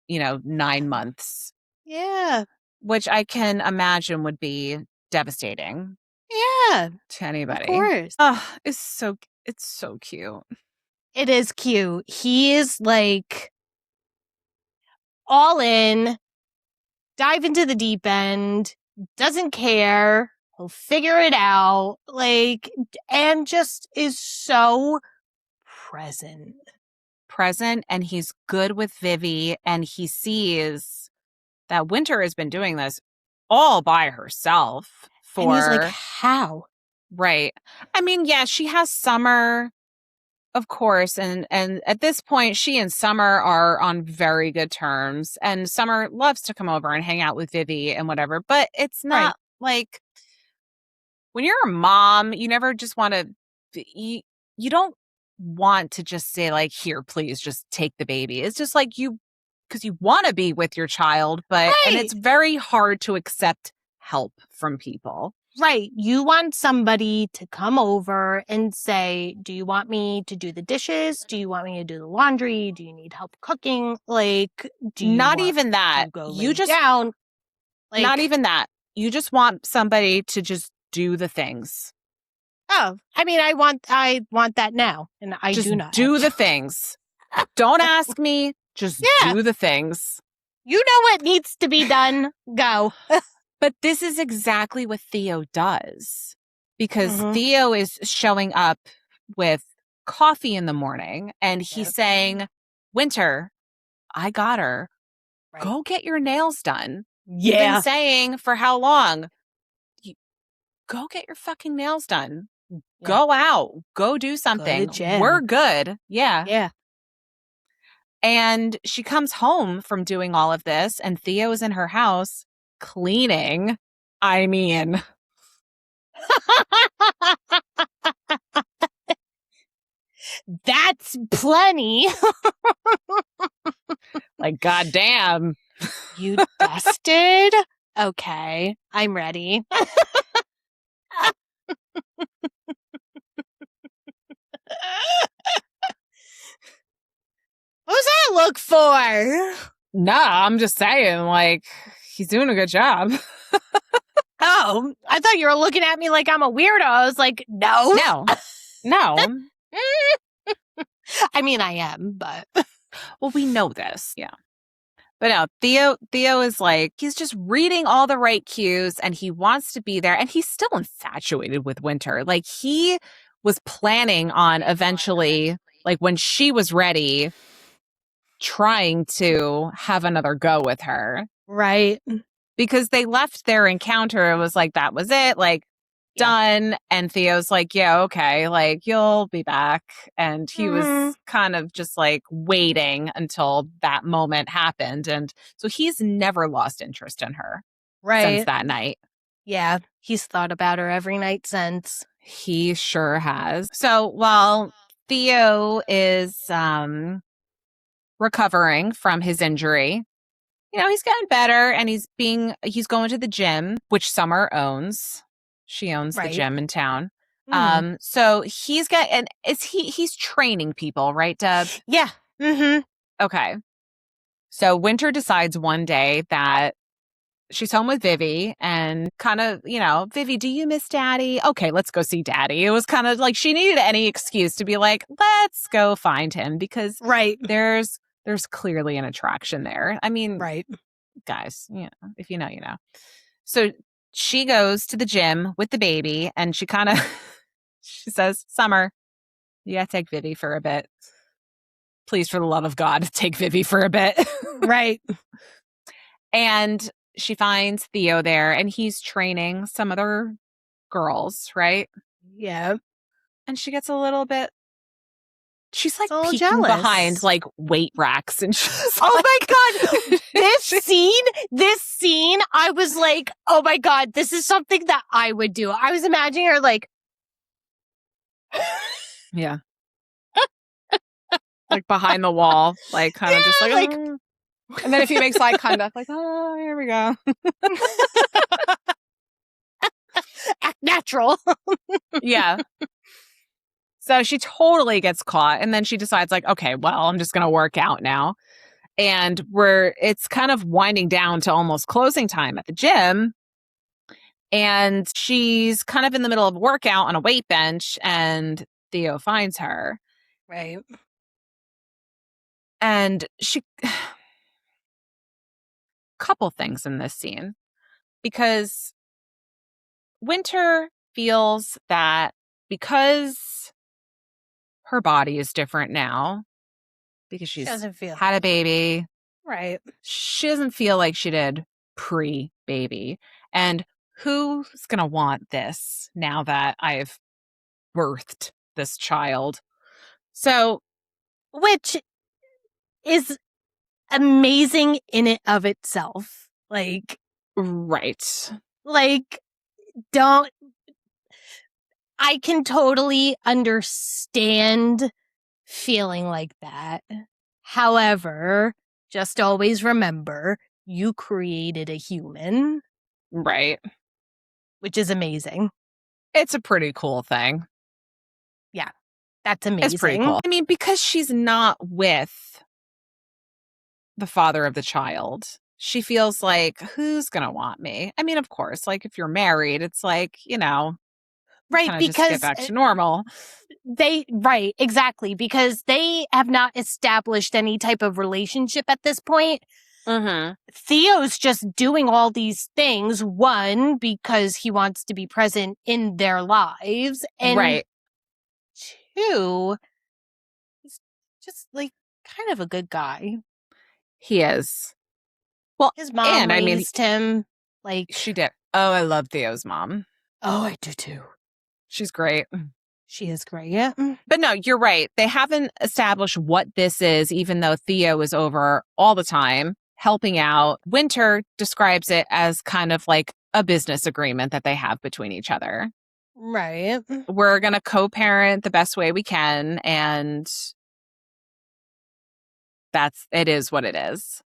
Speaker 2: 9 months.
Speaker 3: Yeah.
Speaker 2: Which I can imagine would be devastating.
Speaker 3: Yeah.
Speaker 2: To anybody.
Speaker 3: Of course.
Speaker 2: Oh, it's so cute.
Speaker 3: It is cute. He is like all in, dive into the deep end, doesn't care, he'll figure it out, and just is so present.
Speaker 2: And he's good with Vivi, and he sees that Winter has been doing this all by herself.
Speaker 3: And he's like, how?
Speaker 2: Right. I mean, yeah, she has Summer, of course, and at this point, she and Summer are on very good terms, and Summer loves to come over and hang out with Vivi and whatever, but it's not like when you're a mom, you never just want to, you don't want to just say like, here, please just take the baby. It's just like you because you want to be with your child, but and it's very hard to accept help from people.
Speaker 3: Right. You want somebody to come over and say, do you want me to do the dishes? Do you want me to do the laundry? Do you need help cooking? Like, do you
Speaker 2: Not
Speaker 3: want
Speaker 2: even that.
Speaker 3: to go
Speaker 2: You
Speaker 3: lay
Speaker 2: just
Speaker 3: down? Like,
Speaker 2: not even that. You just want somebody to just do the things.
Speaker 3: Oh, I mean, I want that now, and I
Speaker 2: just
Speaker 3: do not
Speaker 2: do
Speaker 3: have
Speaker 2: the things. Don't ask me. Just do the things.
Speaker 3: You know what needs to be done. Go.
Speaker 2: But this is exactly what Theo does, because
Speaker 3: Mhm.
Speaker 2: Theo is showing up with coffee in the morning and he's saying, Winter, I got her.
Speaker 3: Right.
Speaker 2: Go get your nails done.
Speaker 3: Yeah.
Speaker 2: You've been saying for how long? Go get your fucking nails done.
Speaker 3: Yeah.
Speaker 2: Go out. Go do something.
Speaker 3: Go to the gym.
Speaker 2: We're good. Yeah.
Speaker 3: Yeah.
Speaker 2: And she comes home from doing all of this, and Theo is in her house cleaning. I mean,
Speaker 3: that's plenty.
Speaker 2: like, goddamn.
Speaker 3: You dusted? Okay, I'm ready. What was that look for?
Speaker 2: Nah, I'm just saying, like, he's doing a good job.
Speaker 3: Oh, I thought you were looking at me like I'm a weirdo. I was like, no.
Speaker 2: No.
Speaker 3: I mean, I am, but.
Speaker 2: Well, we know this. Yeah. But no, Theo is like, he's just reading all the right cues and he wants to be there. And he's still infatuated with Winter. Like, he was planning on eventually, like, when she was ready, trying to have another go with her.
Speaker 3: Right.
Speaker 2: Because they left their encounter. It was like, that was it. Like, done. And Theo's like, yeah, okay, like, you'll be back. And he was kind of just like waiting until that moment happened. And so he's never lost interest in her since that night.
Speaker 3: Yeah, he's thought about her every night since.
Speaker 2: He sure has. So while Theo is recovering from his injury, you know, he's getting better and he's going to the gym, which Summer owns. She owns the gym in town. So he's training people, right, Deb?
Speaker 3: Yeah. Mm-hmm.
Speaker 2: Okay. So Winter decides one day that she's home with Vivi and kind of, you know, Vivi, do you miss Daddy? Okay, let's go see Daddy. It was kind of like she needed any excuse to be like, let's go find him because there's clearly an attraction there. I mean, guys, you know, if you know, you know. So she goes to the gym with the baby and she kind of, she says, Summer, you gotta take Vivi for a bit. Please, for the love of God, take Vivi for a bit.
Speaker 3: Right.
Speaker 2: And she finds Theo there and he's training some other girls, right?
Speaker 3: Yeah.
Speaker 2: And she gets a little bit, she's like peeking
Speaker 3: jealous.
Speaker 2: behind like weight racks and she's
Speaker 3: oh my God. This scene, I was like, oh my God, this is something that I would do. I was imagining her like.
Speaker 2: Yeah. Like behind the wall, like kind of just like oh. And then if he makes eye contact, like, oh, here we go.
Speaker 3: Act natural.
Speaker 2: Yeah. So she totally gets caught. And then she decides like, okay, well, I'm just going to work out now. And it's kind of winding down to almost closing time at the gym. And she's kind of in the middle of a workout on a weight bench and Theo finds her.
Speaker 3: Right.
Speaker 2: And couple things in this scene because Winter feels that because her body is different now because she's had a baby.
Speaker 3: Right.
Speaker 2: She doesn't feel like she did pre-baby. And who's going to want this now that I've birthed this child? So,
Speaker 3: which is amazing in it of itself. Like,
Speaker 2: right.
Speaker 3: Like, I can totally understand feeling like that. However, just always remember you created a human.
Speaker 2: Right.
Speaker 3: Which is amazing.
Speaker 2: It's a pretty cool thing.
Speaker 3: Yeah, that's amazing.
Speaker 2: It's pretty cool. I mean, because she's not with the father of the child, she feels like, who's going to want me? I mean, of course, like if you're married, it's like,
Speaker 3: right,
Speaker 2: because just get back to normal.
Speaker 3: Right, exactly, because they have not established any type of relationship at this point.
Speaker 2: Mm-hmm.
Speaker 3: Theo's just doing all these things, one, because he wants to be present in their lives, and
Speaker 2: right.
Speaker 3: two, he's just like kind of a good guy.
Speaker 2: He is. Well,
Speaker 3: his mom raised him like
Speaker 2: she did. Oh, I love Theo's mom.
Speaker 3: Oh, I do too.
Speaker 2: She's great.
Speaker 3: She is great. Yeah.
Speaker 2: But no, you're right. They haven't established what this is, even though Theo is over all the time helping out. Winter describes it as kind of like a business agreement that they have between each other.
Speaker 3: Right.
Speaker 2: We're going to co-parent the best way we can. And it is what it is.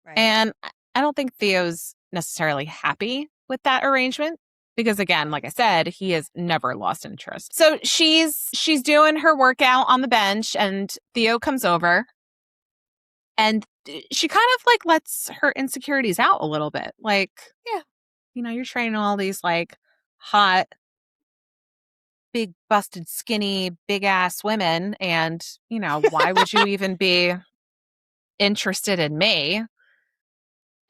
Speaker 2: Right. And I don't think Theo's necessarily happy with that arrangement. Because again, like I said, he has never lost interest. So she's doing her workout on the bench and Theo comes over and she kind of like lets her insecurities out a little bit. Like, yeah, you're training all these like hot, big busted, skinny, big ass women. And, why would you even be interested in me?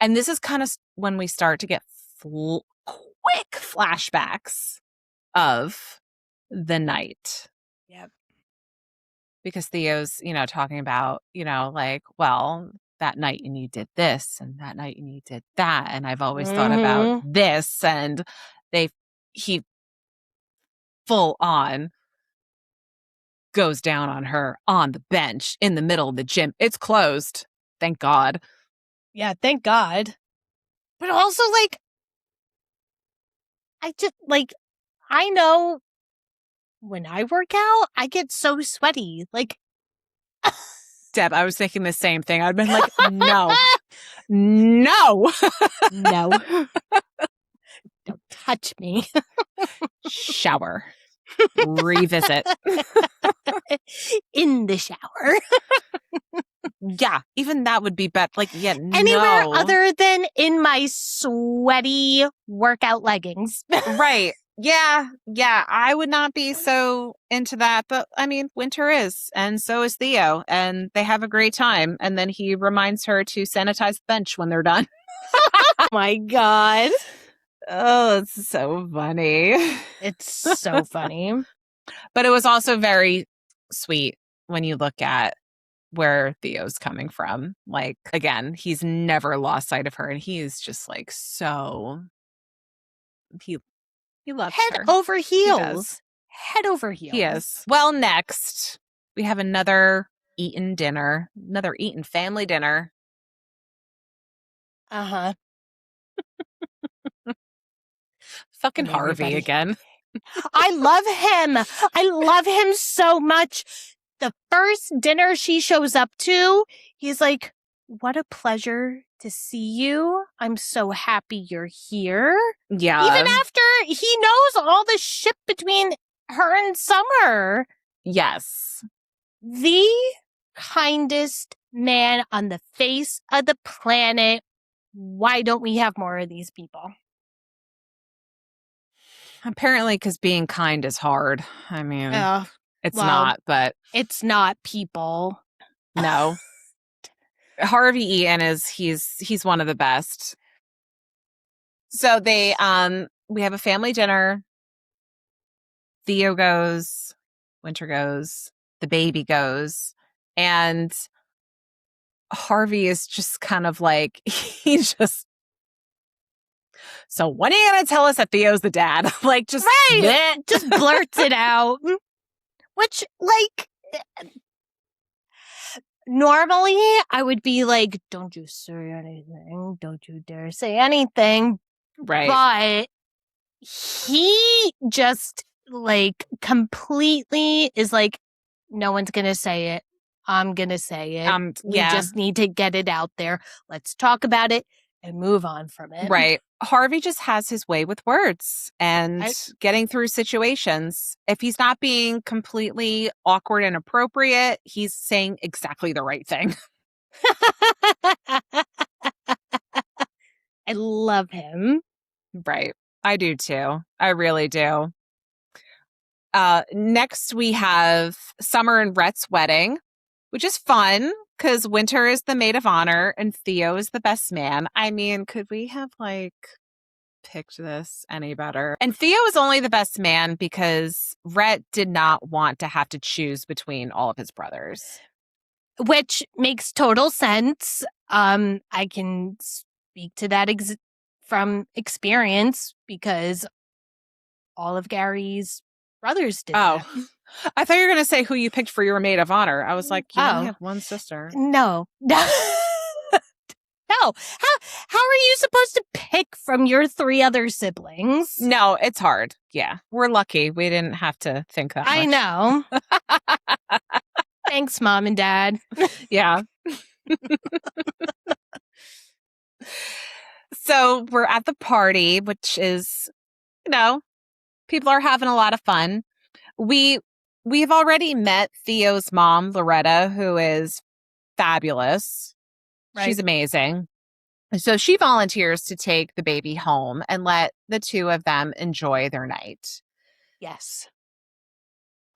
Speaker 2: And this is kind of when we start to get quick flashbacks of the night.
Speaker 3: Yep.
Speaker 2: Because Theo's, talking about, like, well, that night and you did this and that night and you did that. And I've always thought about this. And he full on goes down on her on the bench in the middle of the gym. It's closed. Thank God.
Speaker 3: Yeah, thank God. But also, like, I know when I work out, I get so sweaty. Like,
Speaker 2: Deb, I was thinking the same thing. I'd been like, no. No.
Speaker 3: Don't touch me.
Speaker 2: Shower. Revisit.
Speaker 3: In the shower.
Speaker 2: Yeah, even that would be better. Like, yeah,
Speaker 3: anywhere other than in my sweaty workout leggings.
Speaker 2: Right. Yeah. I would not be so into that. But I mean, Winter is. And so is Theo. And they have a great time. And then he reminds her to sanitize the bench when they're done.
Speaker 3: Oh my God.
Speaker 2: Oh, it's so funny.
Speaker 3: It's so funny.
Speaker 2: But it was also very sweet when you look at where Theo's coming from. Like, again, he's never lost sight of her. And he is just like so... He loves her.
Speaker 3: Head over heels. Head over heels.
Speaker 2: He is. Well, next, we have another Eaton family dinner.
Speaker 3: Uh-huh.
Speaker 2: Fucking Harvey again.
Speaker 3: I love him so much. The first dinner she shows up to, he's like, what a pleasure to see you. I'm so happy you're here.
Speaker 2: Yeah.
Speaker 3: Even after he knows all the shit between her and Summer.
Speaker 2: Yes.
Speaker 3: The kindest man on the face of the planet. Why don't we have more of these people?
Speaker 2: Apparently, because being kind is hard. I mean, it's not, but...
Speaker 3: It's not, people.
Speaker 2: No. Harvey Eaton he's one of the best. So we have a family dinner. Theo goes, Winter goes, the baby goes, and Harvey is just kind of like, so when are you going to tell us that Theo's the dad? Like, just...
Speaker 3: Right. Just blurts it out. Which, like... Normally, I would be like, don't you say anything. Don't you dare say anything.
Speaker 2: Right.
Speaker 3: But he just, like, completely is like, no one's going to say it. I'm going to say it. We
Speaker 2: Yeah.
Speaker 3: just need to get it out there. Let's talk about it and move on from it.
Speaker 2: Right. Harvey just has his way with words and getting through situations. If he's not being completely awkward and inappropriate, he's saying exactly the right thing.
Speaker 3: I love him.
Speaker 2: Right. I do too. I really do. Next, we have Summer and Rhett's wedding, which is fun because Winter is the maid of honor and Theo is the best man. I mean, could we have picked this any better? And Theo is only the best man because Rhett did not want to have to choose between all of his brothers.
Speaker 3: Which makes total sense. I can speak to that from experience because all of Gary's brothers did that.
Speaker 2: I thought you were going to say who you picked for your maid of honor. I was like, you only have one sister.
Speaker 3: No. No. How are you supposed to pick from your 3 other siblings?
Speaker 2: No, it's hard. Yeah. We're lucky we didn't have to think that much.
Speaker 3: I know. Thanks, Mom and Dad.
Speaker 2: Yeah. So we're at the party, which is, people are having a lot of fun. We've already met Theo's mom, Loretta, who is fabulous. Right. She's amazing. So she volunteers to take the baby home and let the 2 of them enjoy their night.
Speaker 3: Yes.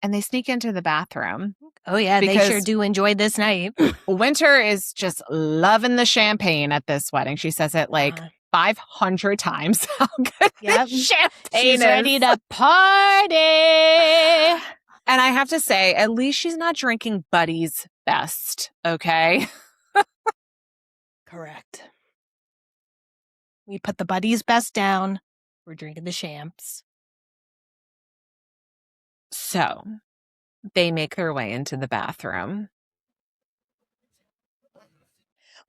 Speaker 2: And they sneak into the bathroom.
Speaker 3: Oh, yeah, they sure do enjoy this night.
Speaker 2: Winter is just loving the champagne at this wedding. She says it 500 times how good this champagne
Speaker 3: She's
Speaker 2: is.
Speaker 3: Ready to party.
Speaker 2: And I have to say, at least she's not drinking Buddy's best, okay?
Speaker 3: Correct. We put the Buddy's best down. We're drinking the champs.
Speaker 2: So they make their way into the bathroom.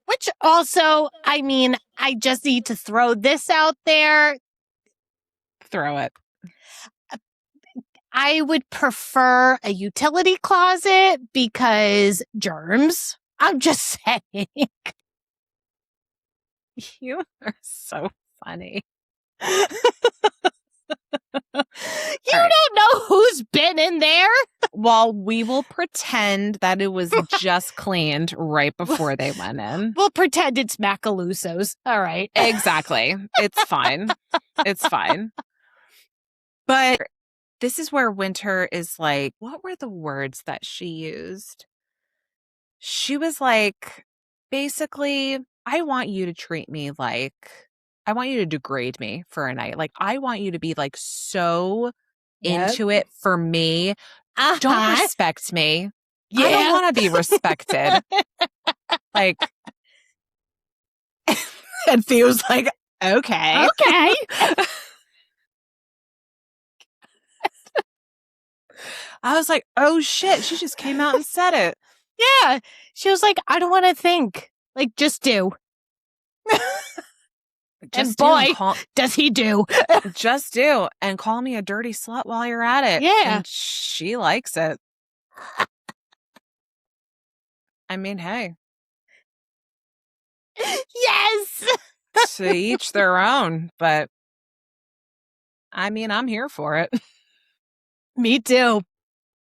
Speaker 3: Which also, I mean, I just need to throw this out there.
Speaker 2: Throw it.
Speaker 3: I would prefer a utility closet because germs. I'm just saying.
Speaker 2: You are so funny.
Speaker 3: You don't know who's been in there.
Speaker 2: Well, we will pretend that it was just cleaned right before they went in.
Speaker 3: We'll pretend it's Macaluso's. All right.
Speaker 2: Exactly. It's fine. It's fine. But this is where Winter is like, what were the words that she used? She was like, basically, I want you to treat me like, I want you to degrade me for a night. Like, I want you to be so into it for me. Don't respect me. Yeah. I don't want to be respected. And Theo's like, okay.
Speaker 3: Okay.
Speaker 2: I was like, oh shit, she just came out and said it.
Speaker 3: Yeah. She was like, I don't want to think. Just do.
Speaker 2: Just
Speaker 3: and boy, does he do.
Speaker 2: Just do. And call me a dirty slut while you're at it.
Speaker 3: Yeah.
Speaker 2: And she likes it. I mean, hey.
Speaker 3: Yes.
Speaker 2: To each their own. But, I mean, I'm here for it.
Speaker 3: Me too.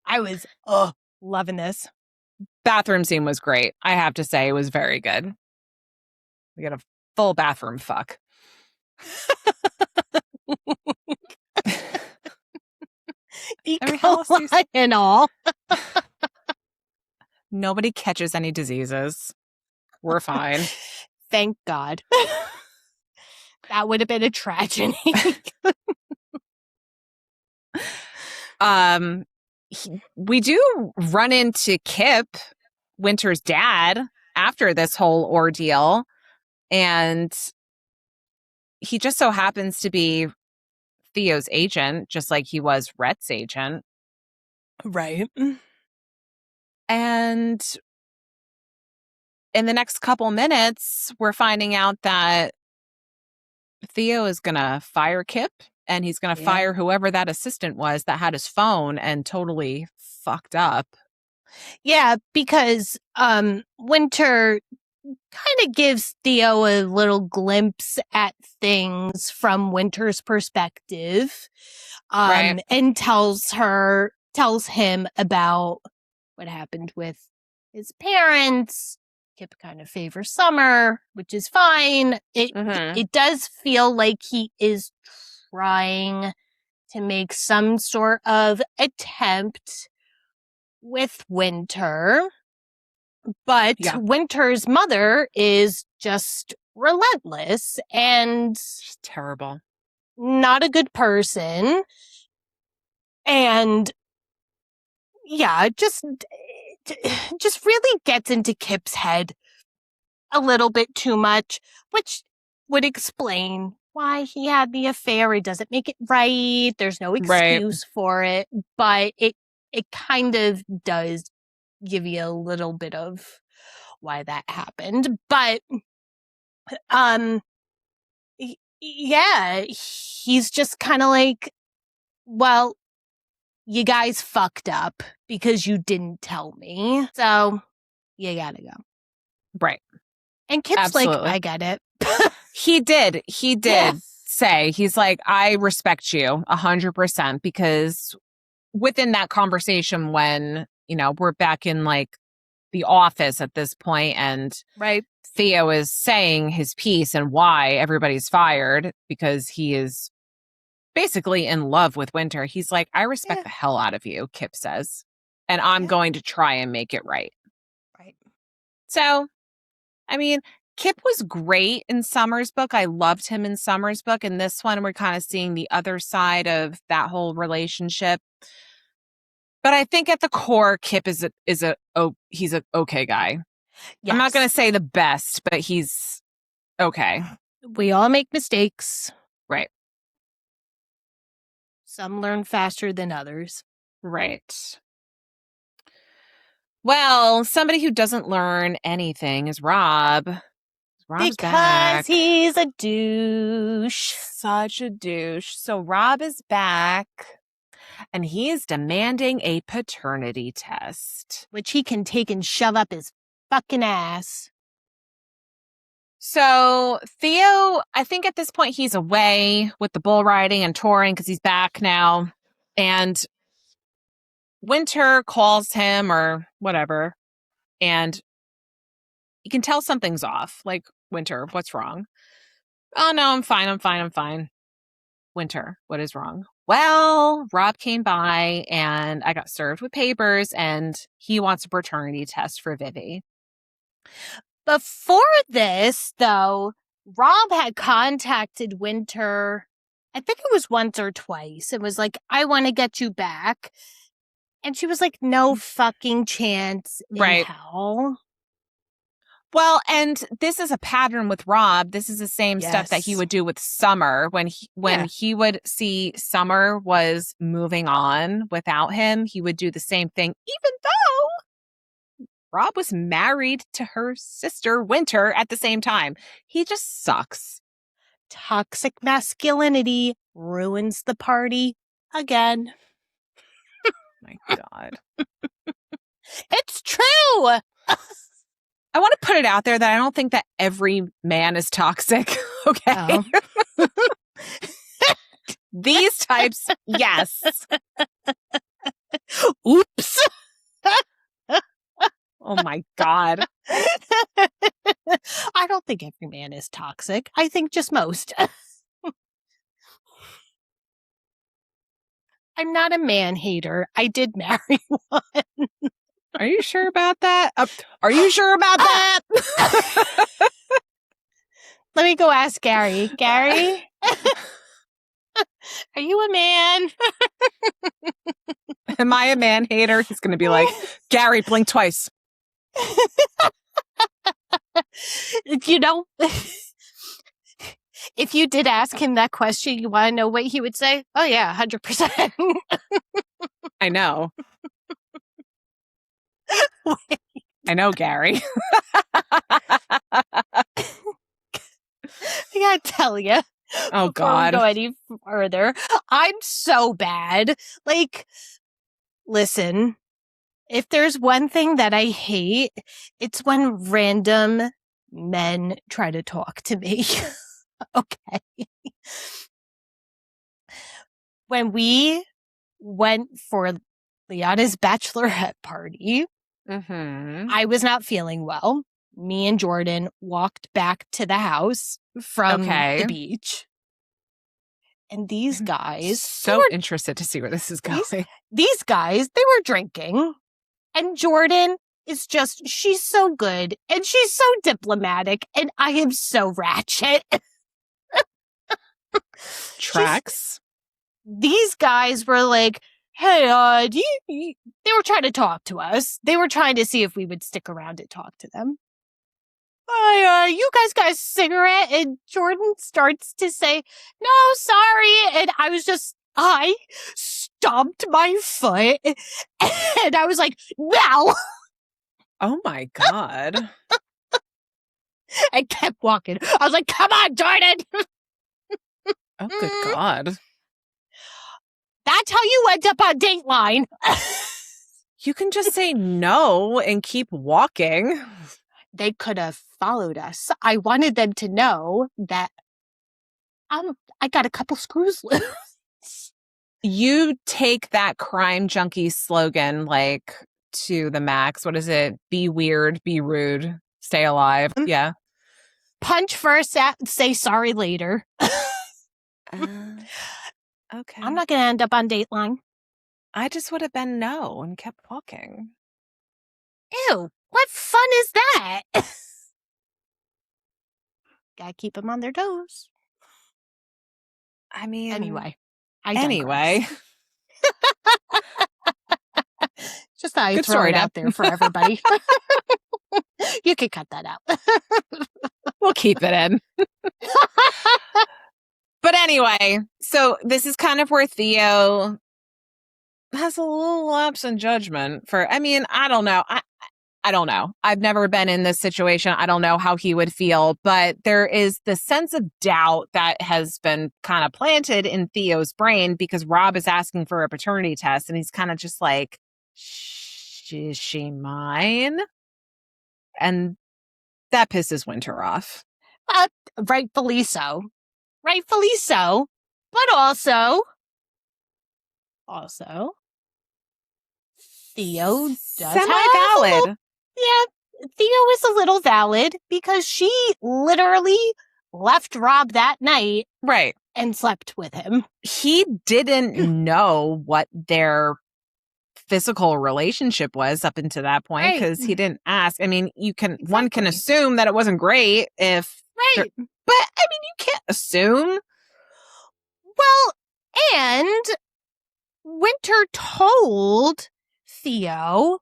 Speaker 3: I was loving this.
Speaker 2: Bathroom scene was great. I have to say, it was very good. We got a full bathroom fuck.
Speaker 3: And all.
Speaker 2: Nobody catches any diseases. We're fine.
Speaker 3: Thank God. That would have been a tragedy.
Speaker 2: We do run into Kip, Winter's dad, after this whole ordeal. And he just so happens to be Theo's agent, just like he was Rhett's agent.
Speaker 3: Right.
Speaker 2: And in the next couple minutes, we're finding out that Theo is going to fire Kip, and he's going to fire whoever that assistant was that had his phone and totally fucked up.
Speaker 3: Yeah, because Winter kind of gives Theo a little glimpse at things from Winter's perspective,
Speaker 2: Right.
Speaker 3: and tells him about what happened with his parents. Kip kind of favors Summer, which is fine. It does feel like he is trying to make some sort of attempt with Winter. But Winter's mother is just relentless and
Speaker 2: She's terrible.
Speaker 3: Not a good person. And yeah, just really gets into Kip's head a little bit too much, which would explain why he had the affair. It doesn't make it right. There's no excuse for it, but it kind of does give you a little bit of why that happened. But yeah, he's just kind of like, well, you guys fucked up because you didn't tell me, so you gotta go.
Speaker 2: Right.
Speaker 3: And Kip's
Speaker 2: Absolutely.
Speaker 3: like, I get it.
Speaker 2: He did say, he's like, I respect you 100%, because within that conversation when, we're back in like the office at this point and Theo is saying his piece and why everybody's fired because he is basically in love with Winter. He's like, I respect the hell out of you, Kip says, and I'm going to try and make it right.
Speaker 3: Right.
Speaker 2: So, I mean, Kip was great in Summer's book. I loved him in Summer's book. In this one, we're kind of seeing the other side of that whole relationship. But I think at the core, Kip he's a okay guy. Yes. I'm not going to say the best, but he's okay.
Speaker 3: We all make mistakes.
Speaker 2: Right.
Speaker 3: Some learn faster than others.
Speaker 2: Right. Well, somebody who doesn't learn anything is Rob. Rob's
Speaker 3: because
Speaker 2: back.
Speaker 3: He's a douche.
Speaker 2: Such a douche. So Rob is back. And he is demanding a paternity test,
Speaker 3: which he can take and shove up his fucking ass.
Speaker 2: So Theo, I think at this point he's away with the bull riding and touring because he's back now. And Winter calls him or whatever. And you can tell something's off. Like, Winter, what's wrong? Oh, no, I'm fine. Winter, what is wrong? Well, Rob came by and I got served with papers and he wants a paternity test for Vivi.
Speaker 3: Before this, though, Rob had contacted Winter, I think it was once or twice. It was like, I want to get you back. And she was like, no fucking chance in hell.
Speaker 2: Well, and this is a pattern with Rob. This is the same stuff that he would do with Summer. When he would see Summer was moving on without him, he would do the same thing, even though Rob was married to her sister, Winter, at the same time. He just sucks.
Speaker 3: Toxic masculinity ruins the party again.
Speaker 2: My God.
Speaker 3: It's true!
Speaker 2: I want to put it out there that I don't think that every man is toxic, okay? Oh. These types, yes.
Speaker 3: Oops.
Speaker 2: Oh my God.
Speaker 3: I don't think every man is toxic. I think just most. I'm not a man hater. I did marry one.
Speaker 2: Are you sure about that? Are you sure about that?
Speaker 3: Let me go ask Gary. Gary? Are you a man?
Speaker 2: Am I a man hater? He's going to be like, Gary, blink twice.
Speaker 3: If you did ask him that question, you want to know what he would say? Oh, yeah, 100%.
Speaker 2: I know. I know, Gary.
Speaker 3: I gotta tell you.
Speaker 2: Oh, God.
Speaker 3: Before we go any further, I'm so bad. Like, listen, If there's one thing that I hate, it's when random men try to talk to me. Okay. When we went for Liana's bachelorette party, I was not feeling well. Me and Jordan walked back to the house from the beach. And these guys...
Speaker 2: So interested to see where this is going.
Speaker 3: These guys, they were drinking. And Jordan is just, she's so good. And she's so diplomatic. And I am so ratchet.
Speaker 2: Tracks.
Speaker 3: These guys were like, hey, they were trying to talk to us. They were trying to see if we would stick around and talk to them. You guys got a cigarette? And Jordan starts to say, no, sorry. And I stomped my foot. And I was like, no.
Speaker 2: Oh my God.
Speaker 3: I kept walking. I was like, come on, Jordan.
Speaker 2: Oh, good God.
Speaker 3: That's how you end up on Dateline.
Speaker 2: You can just say no and keep walking.
Speaker 3: They could have followed us. I wanted them to know that I got a couple screws loose.
Speaker 2: You take that crime junkie slogan like to the max. What is it? Be weird, be rude, stay alive. Yeah.
Speaker 3: Punch first, say sorry later.
Speaker 2: Okay.
Speaker 3: I'm not going to end up on Dateline.
Speaker 2: I just would have been no and kept walking.
Speaker 3: Ew, what fun is that? Gotta keep them on their toes.
Speaker 2: I mean...
Speaker 3: Anyway. Just thought I'd throw it out there for everybody. You could cut that out.
Speaker 2: We'll keep it in. But anyway, so this is kind of where Theo has a little lapse in judgment I don't know. I don't know. I've never been in this situation. I don't know how he would feel, but there is the sense of doubt that has been kind of planted in Theo's brain because Rob is asking for a paternity test and he's kind of just like, is she mine? And that pisses Winter off.
Speaker 3: Rightfully so. Rightfully so. But also, Theo does
Speaker 2: semi-valid.
Speaker 3: Yeah, Theo is a little valid because she literally left Rob that night.
Speaker 2: Right.
Speaker 3: And slept with him.
Speaker 2: He didn't know what their physical relationship was up until that point because he didn't ask. I mean, one can assume that it wasn't great if...
Speaker 3: Right.
Speaker 2: But, I mean, you can't assume.
Speaker 3: Well, and Winter told Theo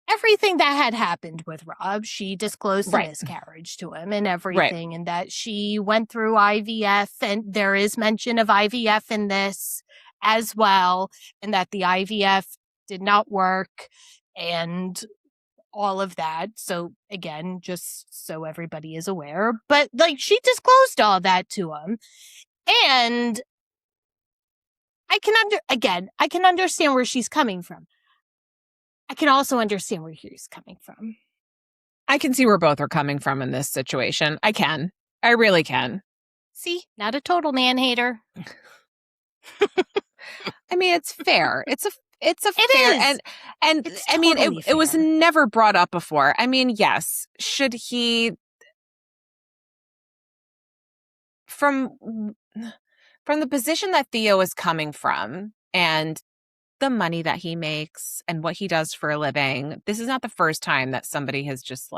Speaker 3: everything that had happened with Rob. She disclosed the miscarriage to him and everything, and that she went through IVF, and there is mention of IVF in this as well, and that the IVF did not work, and all of that. So again, just so everybody is aware, but she disclosed all that to him, and I can understand where she's coming from. I can also understand where he's coming from.
Speaker 2: I can see where both are coming from in this situation. I can. I really can.
Speaker 3: See, not a total man hater.
Speaker 2: I mean, it's fair. It fair, and
Speaker 3: it's
Speaker 2: I mean,
Speaker 3: totally
Speaker 2: it was
Speaker 3: fair.
Speaker 2: never brought up before. I mean, yes, should he from the position that Theo is coming from and the money that he makes and what he does for a living, this is not the first time that somebody has just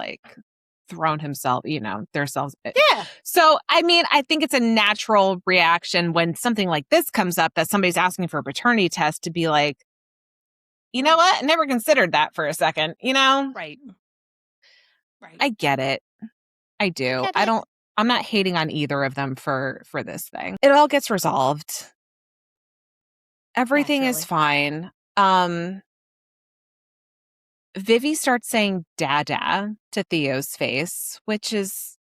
Speaker 2: thrown himself, themselves.
Speaker 3: Yeah.
Speaker 2: So, I mean, I think it's a natural reaction when something like this comes up that somebody's asking for a paternity test to be like, you know what? I never considered that for a second,
Speaker 3: Right.
Speaker 2: I get it. I do. I'm not hating on either of them for this thing. It all gets resolved. Everything is fine. Vivi starts saying dada to Theo's face, which is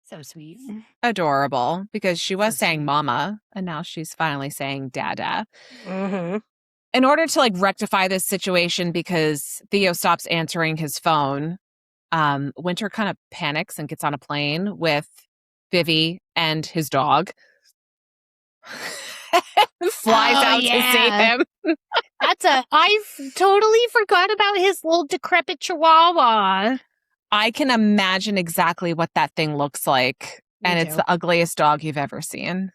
Speaker 3: so sweet.
Speaker 2: Adorable because she was saying mama and now she's finally saying dada.
Speaker 3: Mm-hmm.
Speaker 2: in order to like rectify this situation, because Theo stops answering his phone, Winter kind of panics and gets on a plane with Vivi and his dog. Flies out to see him.
Speaker 3: I totally forgot about his little decrepit chihuahua.
Speaker 2: I can imagine exactly what that thing looks like. And it's the ugliest dog you've ever seen.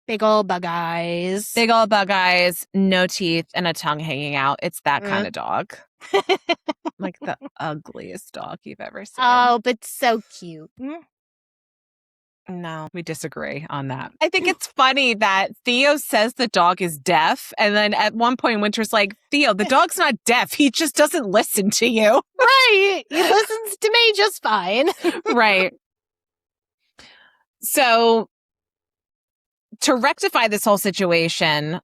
Speaker 3: Big old bug eyes.
Speaker 2: Big old bug eyes, no teeth, and a tongue hanging out. It's that kind of dog. Like the ugliest dog you've ever seen.
Speaker 3: Oh, but so cute.
Speaker 2: No, we disagree on that. I think it's funny that Theo says the dog is deaf. And then at one point, Winter's like, Theo, the dog's not deaf. He just doesn't listen to you.
Speaker 3: Right. He listens to me just fine.
Speaker 2: Right. So to rectify this whole situation,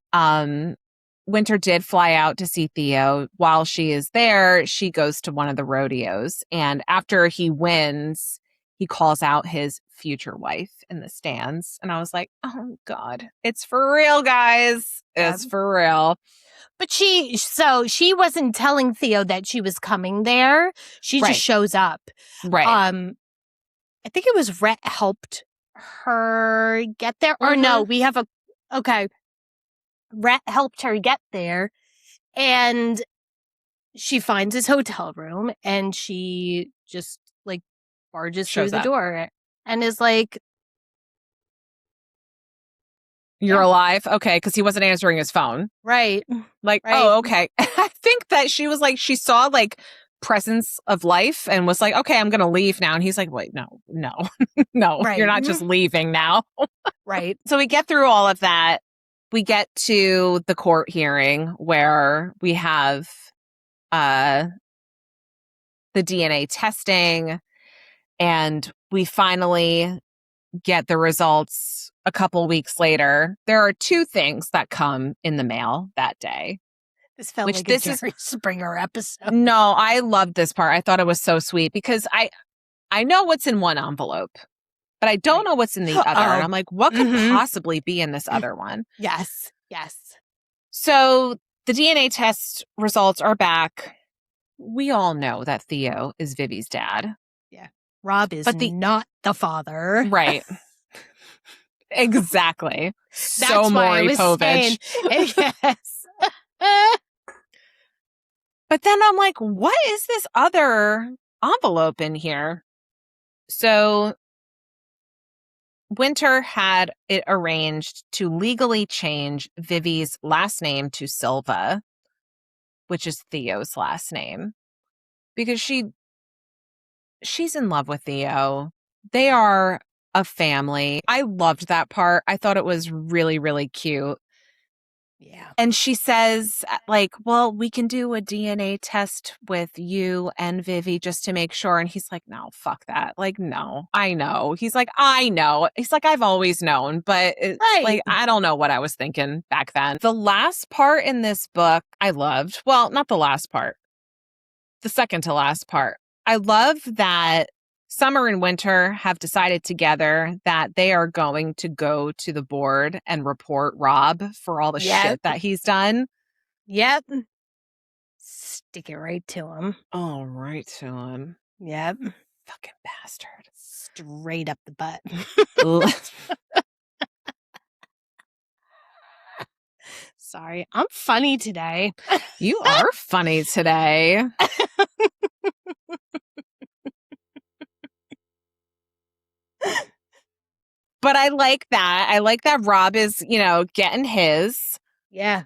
Speaker 2: Winter did fly out to see Theo. While she is there, she goes to one of the rodeos. And after he wins, he calls out his future wife in the stands. And I was like, oh, God, it's for real, guys. It's for real.
Speaker 3: But she wasn't telling Theo that she was coming there. She just shows up.
Speaker 2: Right.
Speaker 3: I think it was Rhett helped her get there. Or no, Rhett helped her get there. And she finds his hotel room and she just like barges through the door and is like,
Speaker 2: you're alive? Okay, because he wasn't answering his phone.
Speaker 3: Right.
Speaker 2: Like, oh, okay. I think that she was like, she saw like presence of life and was like, okay, I'm going to leave now. And he's like, wait, no,
Speaker 3: right.
Speaker 2: You're not just leaving now.
Speaker 3: Right.
Speaker 2: So we get through all of that. We get to the court hearing where we have the DNA testing, and we finally get the results a couple weeks later. There are two things that come in the mail that day.
Speaker 3: This felt like a Jerry Springer episode.
Speaker 2: No, I loved this part. I thought it was so sweet because I know what's in one envelope, but I don't know what's in the other. And I'm like, what could possibly be in this other one?
Speaker 3: Yes.
Speaker 2: So the DNA test results are back. We all know that Theo is Vivi's dad.
Speaker 3: Yeah. Rob is not the father.
Speaker 2: Right. Exactly. So Maury Povich.
Speaker 3: Yes.
Speaker 2: But then I'm like, what is this other envelope in here? So Winter had it arranged to legally change Vivi's last name to Silva, which is Theo's last name, because she's in love with Theo. They are a family. I loved that part. I thought it was really, really cute.
Speaker 3: Yeah.
Speaker 2: And she says, like, well, we can do a DNA test with you and Vivi just to make sure. And he's like, no, fuck that. Like, no, I know. He's like, I know. He's like, I've always known, but it's like, I don't know what I was thinking back then. The last part in this book I loved. Well, not the last part. The second to last part. I love that Summer and Winter have decided together that they are going to go to the board and report Rob for all the shit that he's done.
Speaker 3: Yep. Stick it right to him.
Speaker 2: Oh, right to him.
Speaker 3: Yep.
Speaker 2: Fucking bastard.
Speaker 3: Straight up the butt. Sorry, I'm funny today.
Speaker 2: You are funny today. But I like that. I like that Rob is, getting his.
Speaker 3: Yeah.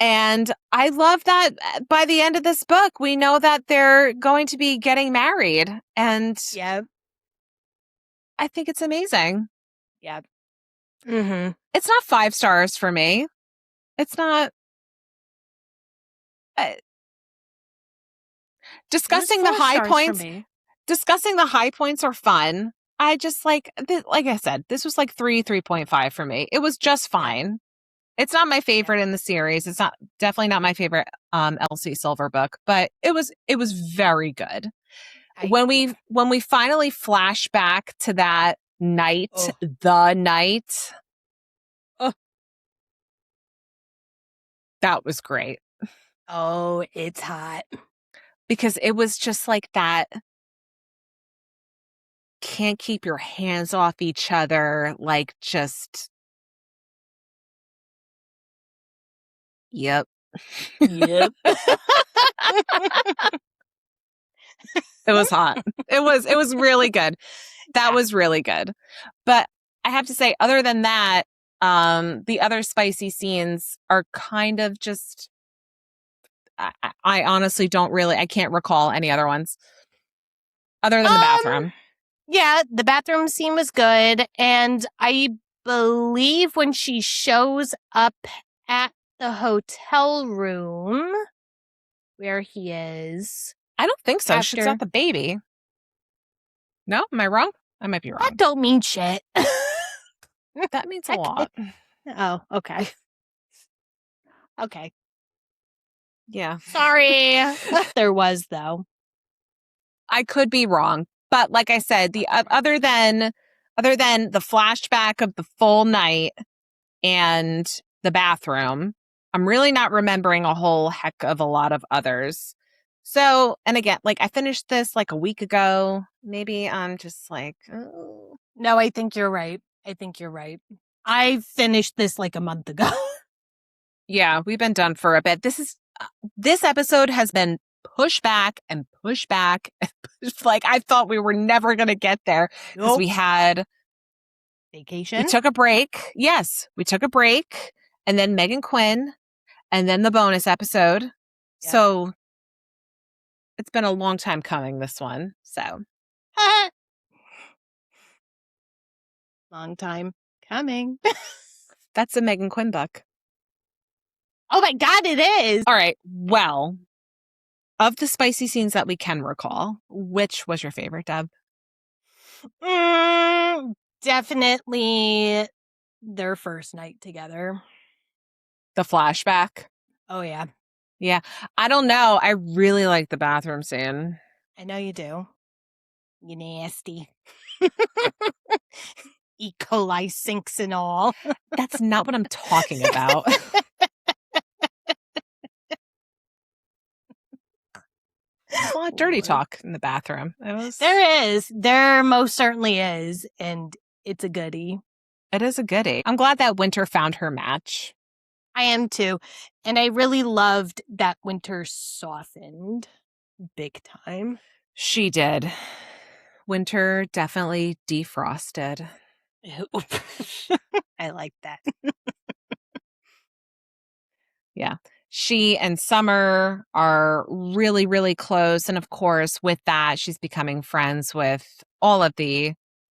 Speaker 2: And I love that by the end of this book, we know that they're going to be getting married. And I think it's amazing.
Speaker 3: Yeah.
Speaker 2: It's not 5 stars for me. It's not. Discussing the high points. Discussing the high points are fun. I just like I said, this was like 3.5 for me. It was just fine. It's not my favorite in the series. It's definitely not my favorite Elsie Silver book, but it was very good. When we finally flash back to that night, the night, That was great.
Speaker 3: Oh, it's hot.
Speaker 2: Because it was just like that. Can't keep your hands off each other. Like, just. Yep.
Speaker 3: Yep.
Speaker 2: It was hot. It was really good. That was really good. But I have to say, other than that, the other spicy scenes are kind of just, I honestly I can't recall any other ones other than the bathroom.
Speaker 3: Yeah, the bathroom scene was good. And I believe when she shows up at the hotel room where he is.
Speaker 2: I don't think so. She's not the baby. No? Am I wrong? I might be wrong.
Speaker 3: That don't mean shit.
Speaker 2: That means a lot.
Speaker 3: Oh, okay. Okay.
Speaker 2: Yeah.
Speaker 3: Sorry. There was, though.
Speaker 2: I could be wrong. But like I said, the other than the flashback of the full night and the bathroom, I'm really not remembering a whole heck of a lot of others. So, and again, like I finished this like a week ago. Maybe I'm just like, oh.
Speaker 3: No, I think you're right. I finished this like a month ago.
Speaker 2: Yeah, we've been done for a bit. This episode has been pushed back and pushed back. Like I thought we were never going to get there because we had
Speaker 3: vacation.
Speaker 2: We took a break. Yes, we took a break, and then Megan Quinn, and then the bonus episode. Yep. So it's been a long time coming, this one. So
Speaker 3: long time coming.
Speaker 2: That's a Megan Quinn book.
Speaker 3: Oh my God, it is.
Speaker 2: All right. Well, of the spicy scenes that we can recall, which was your favorite, Deb?
Speaker 3: Definitely their first night together.
Speaker 2: The flashback?
Speaker 3: Oh, yeah.
Speaker 2: Yeah. I don't know. I really like the bathroom scene.
Speaker 3: I know you do. You nasty. E. coli sinks and all.
Speaker 2: That's not what I'm talking about. A lot of dirty talk in the bathroom.
Speaker 3: There is. There most certainly is. And it's a goodie.
Speaker 2: It is a goodie. I'm glad that Winter found her match.
Speaker 3: I am too. And I really loved that Winter softened big time.
Speaker 2: She did. Winter definitely defrosted.
Speaker 3: I like that.
Speaker 2: Yeah. She and Summer are really, really close. And of course, with that, she's becoming friends with all of the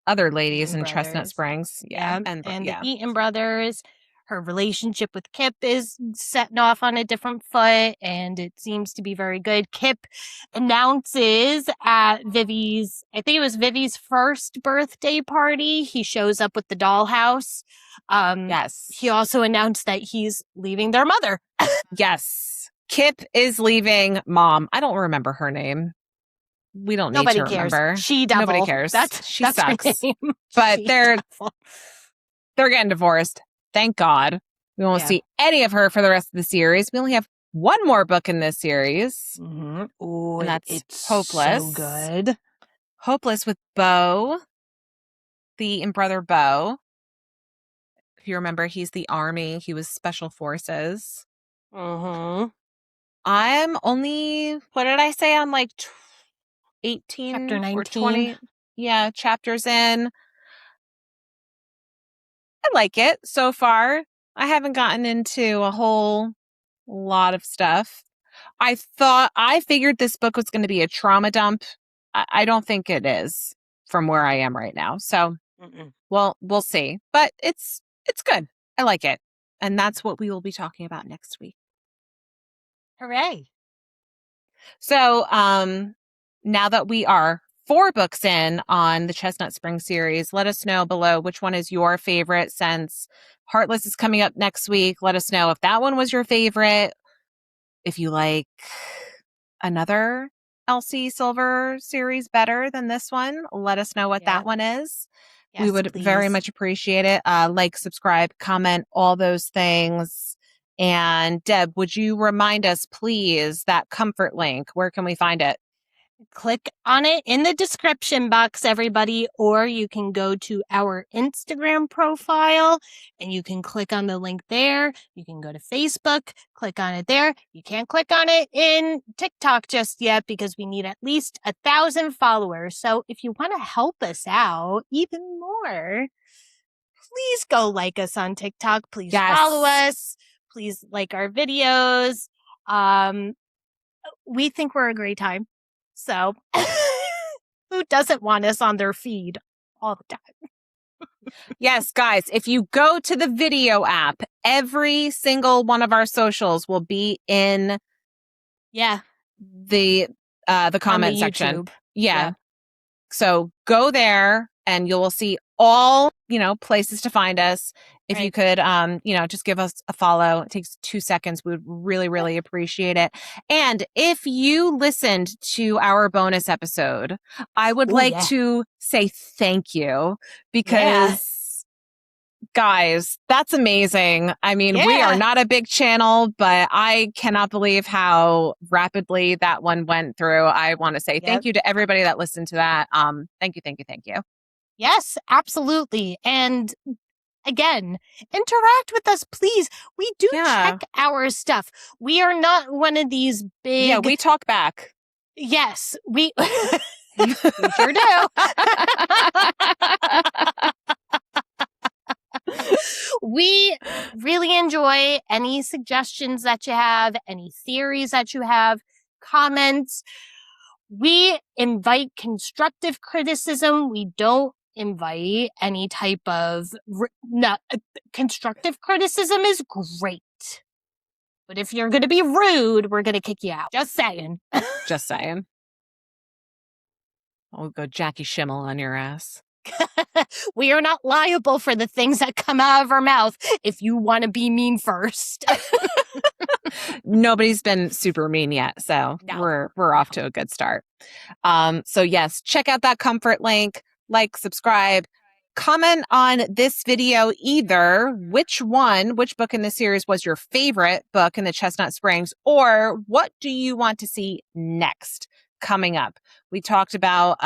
Speaker 2: other ladies in Chestnut Springs.
Speaker 3: Yeah. And the Eaton brothers. Her relationship with Kip is setting off on a different foot, and it seems to be very good. Kip announces at Vivi's, I think it was Vivi's first birthday party. He shows up with the dollhouse.
Speaker 2: Yes.
Speaker 3: He also announced that he's leaving their mother.
Speaker 2: Yes. Kip is leaving Mom. I don't remember her name. We don't need to remember.
Speaker 3: She-Devil.
Speaker 2: Nobody cares. She sucks.
Speaker 3: Her name.
Speaker 2: But they're getting divorced. Thank God. We won't see any of her for the rest of the series. We only have one more book in this series.
Speaker 3: Mm-hmm. Ooh,
Speaker 2: and that's
Speaker 3: it's
Speaker 2: Hopeless.
Speaker 3: So good.
Speaker 2: Hopeless with Bo, the Eaton brother Bo. If you remember, he's the Army. He was Special Forces.
Speaker 3: Mm-hmm.
Speaker 2: I'm only, what did I say? I'm like 18
Speaker 3: Chapter 19.
Speaker 2: or 20. Yeah, chapters in. I like it so far. I haven't gotten into a whole lot of stuff. I figured this book was going to be a trauma dump. I don't think it is from where I am right now. So, well, we'll see. But it's good. I like it. And that's what we will be talking about next week.
Speaker 3: Hooray.
Speaker 2: So, now that we are 4 books in on the Chestnut Springs series, let us know below which one is your favorite. Since Heartless is coming up next week, let us know if that one was your favorite. If you like another Elsie Silver series better than this one, let us know what that one is. Yes, we would very much appreciate it. Like, subscribe, comment, all those things. And Deb, would you remind us, please, that comfort link? Where can we find it?
Speaker 3: Click on it in the description box, everybody, or you can go to our Instagram profile and you can click on the link there. You can go to Facebook, click on it there. You can't click on it in TikTok just yet because we need at least 1,000 followers. So if you want to help us out even more, please go like us on TikTok. Please follow us. Please like our videos. We think we're a great time. So who doesn't want us on their feed all the time?
Speaker 2: Yes, guys, if you go to the video app, every single one of our socials will be in the comment section. Yeah. So go there and you will see all, places to find us. If you could, just give us a follow. It takes 2 seconds. We would really, really appreciate it. And if you listened to our bonus episode, I would like to say thank you because, guys, that's amazing. I mean, we are not a big channel, but I cannot believe how rapidly that one went through. I want to say thank you to everybody that listened to that. Thank you.
Speaker 3: Yes, absolutely. And again, interact with us, please. We do check our stuff. We are not one of these big...
Speaker 2: Yeah, we talk back.
Speaker 3: Yes, we sure do. We really enjoy any suggestions that you have, any theories that you have, comments. We invite constructive criticism. We don't invite any type of constructive criticism is great. But if you're going to be rude, we're going to kick you out. Just saying.
Speaker 2: Just saying. I'll go Jackie Schimmel on your ass.
Speaker 3: We are not liable for the things that come out of our mouth if you want to be mean first.
Speaker 2: Nobody's been super mean yet, so we're off to a good start. So yes, check out that comfort link, like, subscribe, comment on this video either which book in the series was your favorite book in the Chestnut Springs, or what do you want to see next coming up? We talked about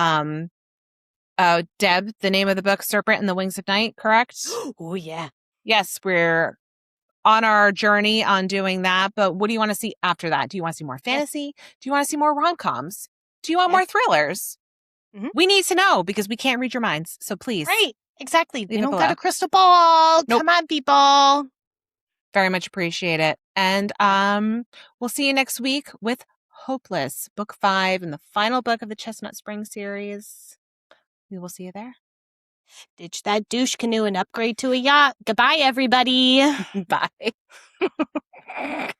Speaker 2: Deb, the name of the book, Serpent and the Wings of Night, correct?
Speaker 3: Oh, yeah.
Speaker 2: Yes, we're on our journey on doing that, but what do you want to see after that? Do you want to see more fantasy? Do you want to see more rom-coms? Do you want more thrillers? Mm-hmm. We need to know because we can't read your minds, so please.
Speaker 3: Right, exactly. We don't got a crystal ball. Nope. Come on, people.
Speaker 2: Very much appreciate it. And we'll see you next week with Hopeless, book 5 and the final book of the Chestnut Springs series. We will see you there.
Speaker 3: Ditch that douche canoe and upgrade to a yacht. Goodbye, everybody.
Speaker 2: Bye.